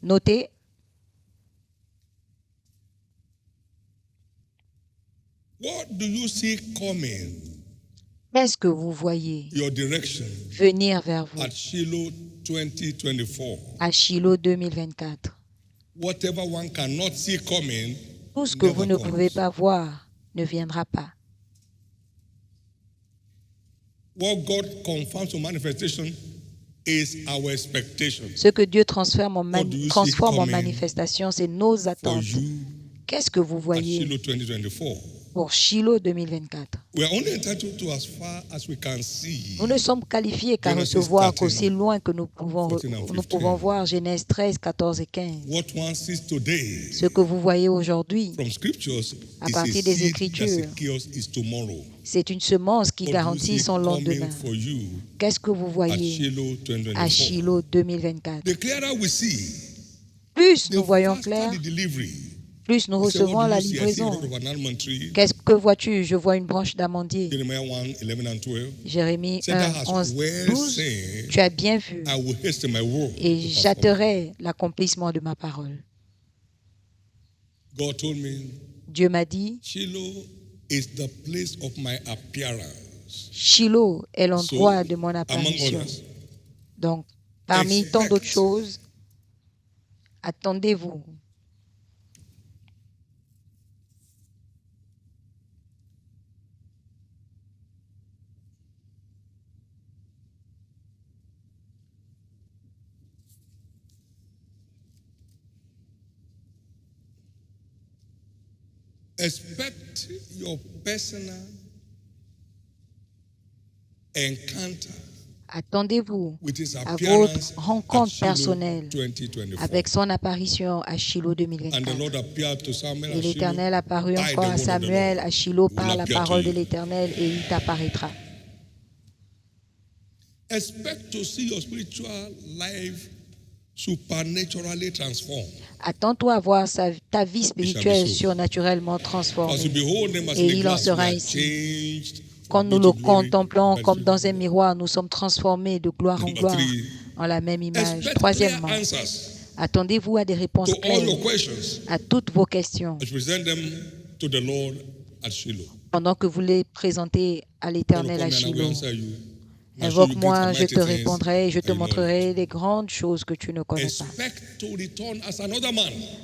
Speaker 2: Notez. Qu'est-ce que vous voyez venir vers vous à Shiloh 2024? Tout ce que vous ne pouvez pas voir ne viendra pas. Ce que Dieu transforme en manifestation, c'est nos attentes. Qu'est-ce que vous voyez pour Shiloh 2024? Nous ne sommes qualifiés qu'à recevoir qu'aussi loin que nous pouvons voir Genèse 13, 14 et 15. Ce que vous voyez aujourd'hui, à partir des Écritures, c'est une semence qui garantit son lendemain. Qu'est-ce que vous voyez à Shiloh 2024? Plus nous voyons clair, plus nous recevons la livraison. Qu'est-ce que vois-tu? Je vois une branche d'amandier. Jérémie 1, 11, 12. Tu as bien vu. Et j'hâterai l'accomplissement de ma parole. Dieu m'a dit, Shiloh est l'endroit de mon apparition. Donc, parmi tant d'autres choses, attendez-vous.
Speaker 1: Expect your personal encounter.
Speaker 2: Attendez-vous à votre rencontre personnelle avec son apparition à Shiloh 2024. Et l'Éternel apparut encore à Samuel à Shiloh par la parole de l'Éternel et il t'apparaîtra.
Speaker 1: Expect to see your spiritual life supernaturally transformed.
Speaker 2: Attends-toi à voir ta vie spirituelle surnaturellement transformée. Et il en sera ainsi. Quand nous le contemplons comme dans un miroir, nous sommes transformés de gloire en gloire en la même image. Troisièmement, attendez-vous à des réponses claires à toutes vos questions pendant que vous les présentez à l'Éternel à Shiloh. Invoque-moi, je te répondrai et je te montrerai les grandes choses que tu ne connais pas.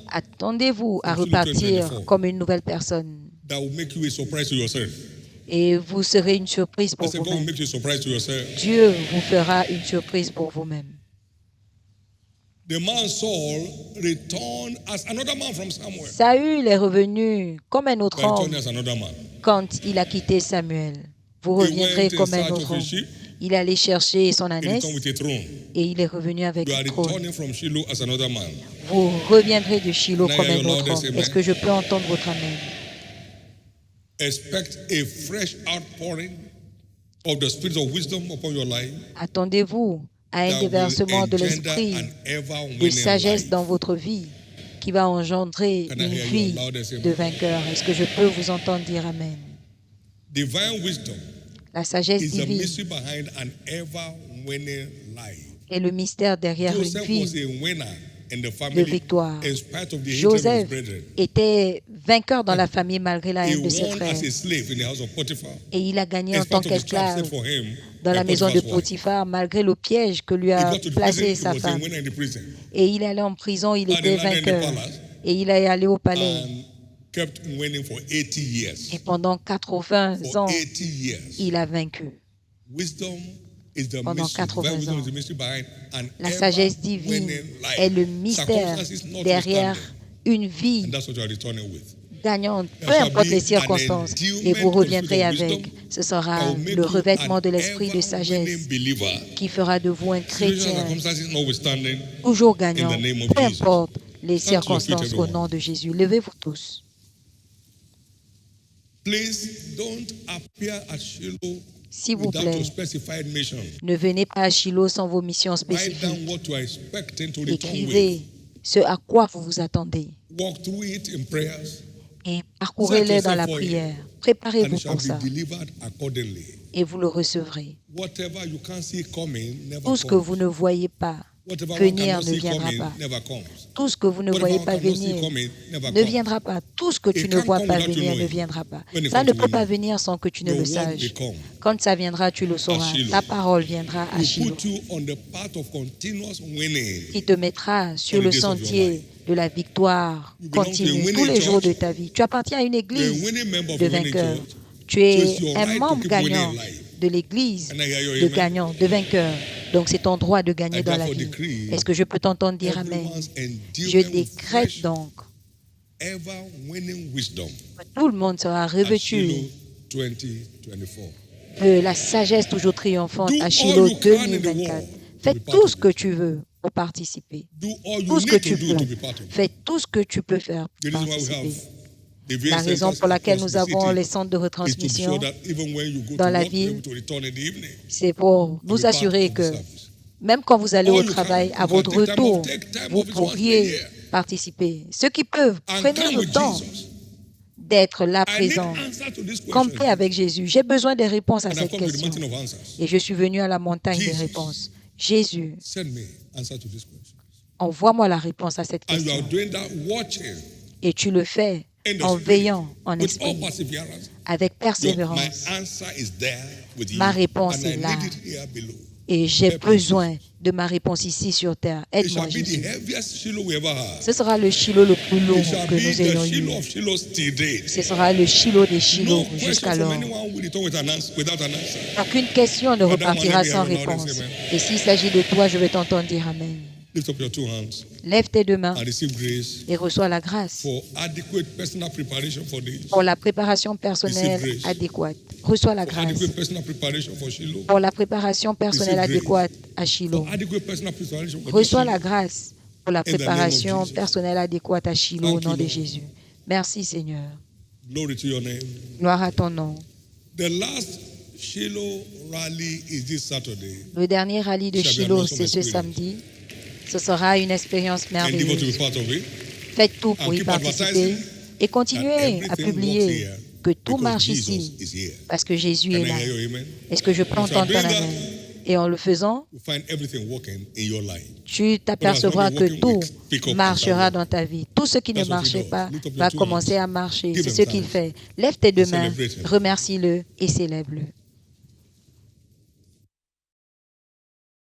Speaker 2: Attendez-vous à repartir comme une nouvelle personne. Et vous serez une surprise pour vous-même. Dieu vous fera une surprise pour vous-même. Saül est revenu comme un autre homme quand il a quitté Samuel. Vous reviendrez comme un autre homme. Il est allé chercher son
Speaker 1: He
Speaker 2: ânesse
Speaker 1: returned with a throne.
Speaker 2: et il est revenu avec
Speaker 1: You are
Speaker 2: le trône.
Speaker 1: returning from Shiloh as another man.
Speaker 2: Vous reviendrez de Shiloh
Speaker 1: Can I
Speaker 2: comme
Speaker 1: hear
Speaker 2: un
Speaker 1: your
Speaker 2: autre
Speaker 1: loudest
Speaker 2: homme.
Speaker 1: amen?
Speaker 2: Est-ce que je peux entendre votre amen?
Speaker 1: Expect a fresh outpouring of the spirit of wisdom upon your life.
Speaker 2: Attendez-vous à un
Speaker 1: That
Speaker 2: déversement
Speaker 1: will
Speaker 2: de
Speaker 1: engender
Speaker 2: l'esprit
Speaker 1: an
Speaker 2: de
Speaker 1: ever-winning
Speaker 2: sagesse
Speaker 1: life.
Speaker 2: dans votre vie qui va engendrer
Speaker 1: Can I
Speaker 2: une
Speaker 1: hear
Speaker 2: vie
Speaker 1: your loudest amen?
Speaker 2: de vainqueur. Est-ce que je peux vous entendre dire amen?
Speaker 1: Divine wisdom
Speaker 2: La sagesse
Speaker 1: is the
Speaker 2: divine
Speaker 1: mystery behind an ever-winning life.
Speaker 2: est le mystère derrière une
Speaker 1: Joseph
Speaker 2: vie
Speaker 1: was a winner in the
Speaker 2: de
Speaker 1: family
Speaker 2: victoire.
Speaker 1: in spite of the hatred of his
Speaker 2: Joseph
Speaker 1: brethren.
Speaker 2: était vainqueur dans la famille malgré la
Speaker 1: He
Speaker 2: haine de ses
Speaker 1: won
Speaker 2: frères.
Speaker 1: as a slave in the house of Potiphar.
Speaker 2: Et il a gagné
Speaker 1: In
Speaker 2: en tant
Speaker 1: spite of the trap
Speaker 2: qu'esclave
Speaker 1: set for him
Speaker 2: dans la
Speaker 1: by
Speaker 2: maison de
Speaker 1: Potiphar's wife.
Speaker 2: Potiphar malgré le piège que lui
Speaker 1: He
Speaker 2: a
Speaker 1: got to the
Speaker 2: placé
Speaker 1: prison,
Speaker 2: sa
Speaker 1: he was a
Speaker 2: femme.
Speaker 1: winner in the prison.
Speaker 2: Et il est allé en prison, il
Speaker 1: And
Speaker 2: était
Speaker 1: he landed in the
Speaker 2: vainqueur.
Speaker 1: palace.
Speaker 2: Et il est allé au palais.
Speaker 1: And kept winning for 80 years.
Speaker 2: Et pendant 80
Speaker 1: For
Speaker 2: ans,
Speaker 1: 80 years.
Speaker 2: il a vaincu.
Speaker 1: Wisdom is the
Speaker 2: Pendant
Speaker 1: mystery.
Speaker 2: 80
Speaker 1: Divine wisdom
Speaker 2: ans.
Speaker 1: is the mystery behind an
Speaker 2: La sagesse divine
Speaker 1: ever-winning life.
Speaker 2: est le mystère
Speaker 1: Circumstances
Speaker 2: derrière
Speaker 1: notwithstanding.
Speaker 2: une vie
Speaker 1: And that's what you are returning with.
Speaker 2: gagnante,
Speaker 1: There
Speaker 2: peu
Speaker 1: shall
Speaker 2: importe
Speaker 1: be
Speaker 2: les
Speaker 1: an
Speaker 2: circonstances.
Speaker 1: endowment
Speaker 2: Et vous
Speaker 1: of the
Speaker 2: reviendrez
Speaker 1: spirit of
Speaker 2: avec.
Speaker 1: wisdom
Speaker 2: Ce
Speaker 1: that
Speaker 2: sera
Speaker 1: will make
Speaker 2: le
Speaker 1: you
Speaker 2: revêtement
Speaker 1: an
Speaker 2: de l'esprit de sagesse
Speaker 1: ever-winning believer.
Speaker 2: qui fera de vous un
Speaker 1: Situations and
Speaker 2: chrétien
Speaker 1: circumstances notwithstanding.
Speaker 2: toujours gagnant,
Speaker 1: In the name of
Speaker 2: peu
Speaker 1: Jesus.
Speaker 2: importe les
Speaker 1: Stand to your feet,
Speaker 2: circonstances au
Speaker 1: everyone.
Speaker 2: nom de Jésus. Levez-vous tous.
Speaker 1: Please don't appear at Shiloh
Speaker 2: S'il vous
Speaker 1: without
Speaker 2: plaît,
Speaker 1: a specified mission.
Speaker 2: ne venez pas à Shiloh sans vos missions
Speaker 1: Write
Speaker 2: spécifiques.
Speaker 1: down what you are expecting to return with.
Speaker 2: Écrivez ce à quoi vous vous attendez
Speaker 1: Walk through it in prayers,
Speaker 2: et parcourez-les dans la prière.
Speaker 1: and
Speaker 2: Préparez-vous
Speaker 1: it shall
Speaker 2: pour ça
Speaker 1: be delivered accordingly.
Speaker 2: et vous le recevrez.
Speaker 1: Whatever you can't see coming never
Speaker 2: Tout ce que
Speaker 1: comes.
Speaker 2: vous ne voyez pas
Speaker 1: Whatever one
Speaker 2: venir
Speaker 1: cannot
Speaker 2: ne
Speaker 1: see
Speaker 2: viendra
Speaker 1: coming
Speaker 2: pas.
Speaker 1: never comes.
Speaker 2: Tout ce que vous ne
Speaker 1: Whatever
Speaker 2: voyez
Speaker 1: one
Speaker 2: pas
Speaker 1: cannot see
Speaker 2: venir
Speaker 1: coming never
Speaker 2: ne
Speaker 1: comes.
Speaker 2: viendra pas. Tout ce que tu
Speaker 1: It
Speaker 2: ne
Speaker 1: can't
Speaker 2: vois
Speaker 1: come
Speaker 2: pas
Speaker 1: without you
Speaker 2: venir ne
Speaker 1: knowing.
Speaker 2: viendra pas.
Speaker 1: When it
Speaker 2: Ça
Speaker 1: comes
Speaker 2: ne
Speaker 1: to
Speaker 2: peut pas
Speaker 1: women,
Speaker 2: venir sans que tu ne
Speaker 1: your
Speaker 2: le
Speaker 1: word
Speaker 2: saches.
Speaker 1: will come.
Speaker 2: Quand ça viendra, tu le sauras.
Speaker 1: Shiloh.
Speaker 2: Ta parole viendra à
Speaker 1: Will
Speaker 2: Shiloh,
Speaker 1: put you on the path of continuous winning.
Speaker 2: qui te mettra sur
Speaker 1: All
Speaker 2: le
Speaker 1: the days of your
Speaker 2: sentier
Speaker 1: life.
Speaker 2: de la victoire
Speaker 1: You belong to a
Speaker 2: continue
Speaker 1: winning
Speaker 2: tous les jours de
Speaker 1: church.
Speaker 2: ta vie. Tu appartiens à une
Speaker 1: You're a
Speaker 2: église
Speaker 1: winning member of
Speaker 2: de
Speaker 1: a winning
Speaker 2: vainqueurs.
Speaker 1: church.
Speaker 2: Tu
Speaker 1: So it's
Speaker 2: es
Speaker 1: your
Speaker 2: un
Speaker 1: right to
Speaker 2: membre
Speaker 1: keep
Speaker 2: gagnant
Speaker 1: winning in life.
Speaker 2: de l'église
Speaker 1: And I hear your
Speaker 2: de
Speaker 1: amen.
Speaker 2: gagnant, de vainqueur. Donc c'est ton droit de gagner
Speaker 1: I
Speaker 2: dans la
Speaker 1: therefore
Speaker 2: vie.
Speaker 1: decree
Speaker 2: Est-ce que je peux t'entendre dire Amen?
Speaker 1: Everyone's
Speaker 2: Je
Speaker 1: endowment with
Speaker 2: décrète
Speaker 1: fresh,
Speaker 2: donc
Speaker 1: ever winning wisdom
Speaker 2: que tout le monde sera
Speaker 1: at
Speaker 2: revêtu
Speaker 1: Shiloh 2024.
Speaker 2: de la sagesse toujours triomphante
Speaker 1: Do
Speaker 2: à
Speaker 1: all
Speaker 2: Shiloh
Speaker 1: you can in the
Speaker 2: 2024.
Speaker 1: world
Speaker 2: Fais
Speaker 1: to be part
Speaker 2: tout
Speaker 1: of
Speaker 2: ce que tu veux pour participer.
Speaker 1: Do all
Speaker 2: Tout
Speaker 1: you
Speaker 2: ce que
Speaker 1: need
Speaker 2: tu
Speaker 1: to do
Speaker 2: peux.
Speaker 1: to be part of it.
Speaker 2: Fais tout ce que tu peux faire
Speaker 1: The
Speaker 2: pour
Speaker 1: reason why we have
Speaker 2: participer.
Speaker 1: the
Speaker 2: La
Speaker 1: various
Speaker 2: raison
Speaker 1: centers
Speaker 2: pour laquelle
Speaker 1: across
Speaker 2: nous
Speaker 1: the
Speaker 2: avons
Speaker 1: city
Speaker 2: les centres de
Speaker 1: is to be
Speaker 2: retransmission,
Speaker 1: sure that even when you go
Speaker 2: dans
Speaker 1: to
Speaker 2: la
Speaker 1: work, you're
Speaker 2: ville,
Speaker 1: able to return in the evening.
Speaker 2: c'est pour
Speaker 1: be
Speaker 2: nous
Speaker 1: part
Speaker 2: assurer
Speaker 1: of the
Speaker 2: que
Speaker 1: service.
Speaker 2: même quand vous allez
Speaker 1: All
Speaker 2: au
Speaker 1: you
Speaker 2: travail,
Speaker 1: can-
Speaker 2: à
Speaker 1: you
Speaker 2: votre
Speaker 1: can take time
Speaker 2: retour,
Speaker 1: off, take time
Speaker 2: vous
Speaker 1: off, it's once a
Speaker 2: pourriez
Speaker 1: year.
Speaker 2: participer. Ceux qui peuvent,
Speaker 1: And
Speaker 2: prenez
Speaker 1: come
Speaker 2: le
Speaker 1: with
Speaker 2: temps
Speaker 1: Jesus.
Speaker 2: d'être là
Speaker 1: I need
Speaker 2: présent.
Speaker 1: answer to this
Speaker 2: Campez
Speaker 1: question.
Speaker 2: avec Jésus. J'ai besoin des réponses à
Speaker 1: And I've
Speaker 2: cette
Speaker 1: come to the
Speaker 2: question.
Speaker 1: mountain of answers.
Speaker 2: Et je suis venu à la montagne des
Speaker 1: Jesus.
Speaker 2: réponses. Jésus,
Speaker 1: Send me answer to this question.
Speaker 2: envoie-moi la réponse à cette
Speaker 1: And you
Speaker 2: question.
Speaker 1: are doing that watching
Speaker 2: Et tu le fais
Speaker 1: in the
Speaker 2: en
Speaker 1: spirit
Speaker 2: veillant en
Speaker 1: with all
Speaker 2: esprit,
Speaker 1: perseverance.
Speaker 2: avec
Speaker 1: My
Speaker 2: persévérance.
Speaker 1: answer is there with you.
Speaker 2: Ma réponse
Speaker 1: and
Speaker 2: est
Speaker 1: I
Speaker 2: là.
Speaker 1: need it here below.
Speaker 2: Et j'ai
Speaker 1: Help me,
Speaker 2: besoin de ma réponse ici sur terre.
Speaker 1: It
Speaker 2: Aide-moi,
Speaker 1: shall be the
Speaker 2: Jésus.
Speaker 1: heaviest Shiloh we ever had.
Speaker 2: Ce sera le Shiloh le plus long
Speaker 1: It shall
Speaker 2: que
Speaker 1: be
Speaker 2: nous
Speaker 1: the
Speaker 2: ayons eu.
Speaker 1: Shiloh of Shilohs till date.
Speaker 2: Ce sera le Shiloh des
Speaker 1: No
Speaker 2: Shiloh
Speaker 1: question
Speaker 2: jusqu'alors.
Speaker 1: from anyone who will return without an answer.
Speaker 2: Aucune question ne repartira
Speaker 1: let me
Speaker 2: sans
Speaker 1: hear your
Speaker 2: réponse.
Speaker 1: loudest amen.
Speaker 2: Et s'il s'agit de toi, je vais t'entendre dire Amen.
Speaker 1: Lift up your two hands
Speaker 2: Lève tes deux mains
Speaker 1: and receive grace
Speaker 2: et reçois la grâce
Speaker 1: for adequate personal preparation for this.
Speaker 2: pour la préparation personnelle
Speaker 1: Receive grace.
Speaker 2: adéquate. Reçois la
Speaker 1: For
Speaker 2: grâce
Speaker 1: adequate personal preparation for Shiloh.
Speaker 2: pour la préparation personnelle
Speaker 1: Receive grace.
Speaker 2: adéquate à Shiloh.
Speaker 1: For adequate personal preparation for this
Speaker 2: Reçois
Speaker 1: Shiloh.
Speaker 2: la grâce pour la
Speaker 1: the name of
Speaker 2: préparation
Speaker 1: Jesus.
Speaker 2: personnelle adéquate à Shiloh au
Speaker 1: Thank you,
Speaker 2: nom de
Speaker 1: Lord.
Speaker 2: Jésus. Merci Seigneur.
Speaker 1: Glory to your name.
Speaker 2: Gloire à ton nom.
Speaker 1: The last Shiloh rally is this Saturday.
Speaker 2: Le dernier rallye de
Speaker 1: Shall be an
Speaker 2: Shiloh,
Speaker 1: awesome
Speaker 2: c'est ce
Speaker 1: experience.
Speaker 2: samedi. Ce sera une expérience
Speaker 1: Endeavor to be
Speaker 2: merveilleuse.
Speaker 1: part of it.
Speaker 2: Faites tout pour
Speaker 1: And
Speaker 2: y
Speaker 1: keep
Speaker 2: participer
Speaker 1: advertising
Speaker 2: et
Speaker 1: that
Speaker 2: continuez à
Speaker 1: everything works
Speaker 2: publier
Speaker 1: here
Speaker 2: que tout
Speaker 1: because
Speaker 2: marche
Speaker 1: Jesus
Speaker 2: ici
Speaker 1: is here.
Speaker 2: parce que Jésus
Speaker 1: Can
Speaker 2: est
Speaker 1: I
Speaker 2: là.
Speaker 1: hear your amen?
Speaker 2: Est-ce que je peux
Speaker 1: If you are
Speaker 2: entendre ton
Speaker 1: doing
Speaker 2: amen?
Speaker 1: that,
Speaker 2: Et en le faisant,
Speaker 1: you find everything working in your life.
Speaker 2: tu t'apercevras que tout
Speaker 1: Pick up
Speaker 2: marchera
Speaker 1: and
Speaker 2: dans ta vie. Tout ce qui ne
Speaker 1: That's what he
Speaker 2: marchait
Speaker 1: does.
Speaker 2: pas
Speaker 1: Lift up your
Speaker 2: va
Speaker 1: two
Speaker 2: commencer
Speaker 1: hands.
Speaker 2: à marcher.
Speaker 1: Give
Speaker 2: C'est
Speaker 1: him
Speaker 2: ce qu'il
Speaker 1: thanks.
Speaker 2: fait. Lève tes deux
Speaker 1: And
Speaker 2: mains,
Speaker 1: celebrate him.
Speaker 2: remercie-le et célèbre-le.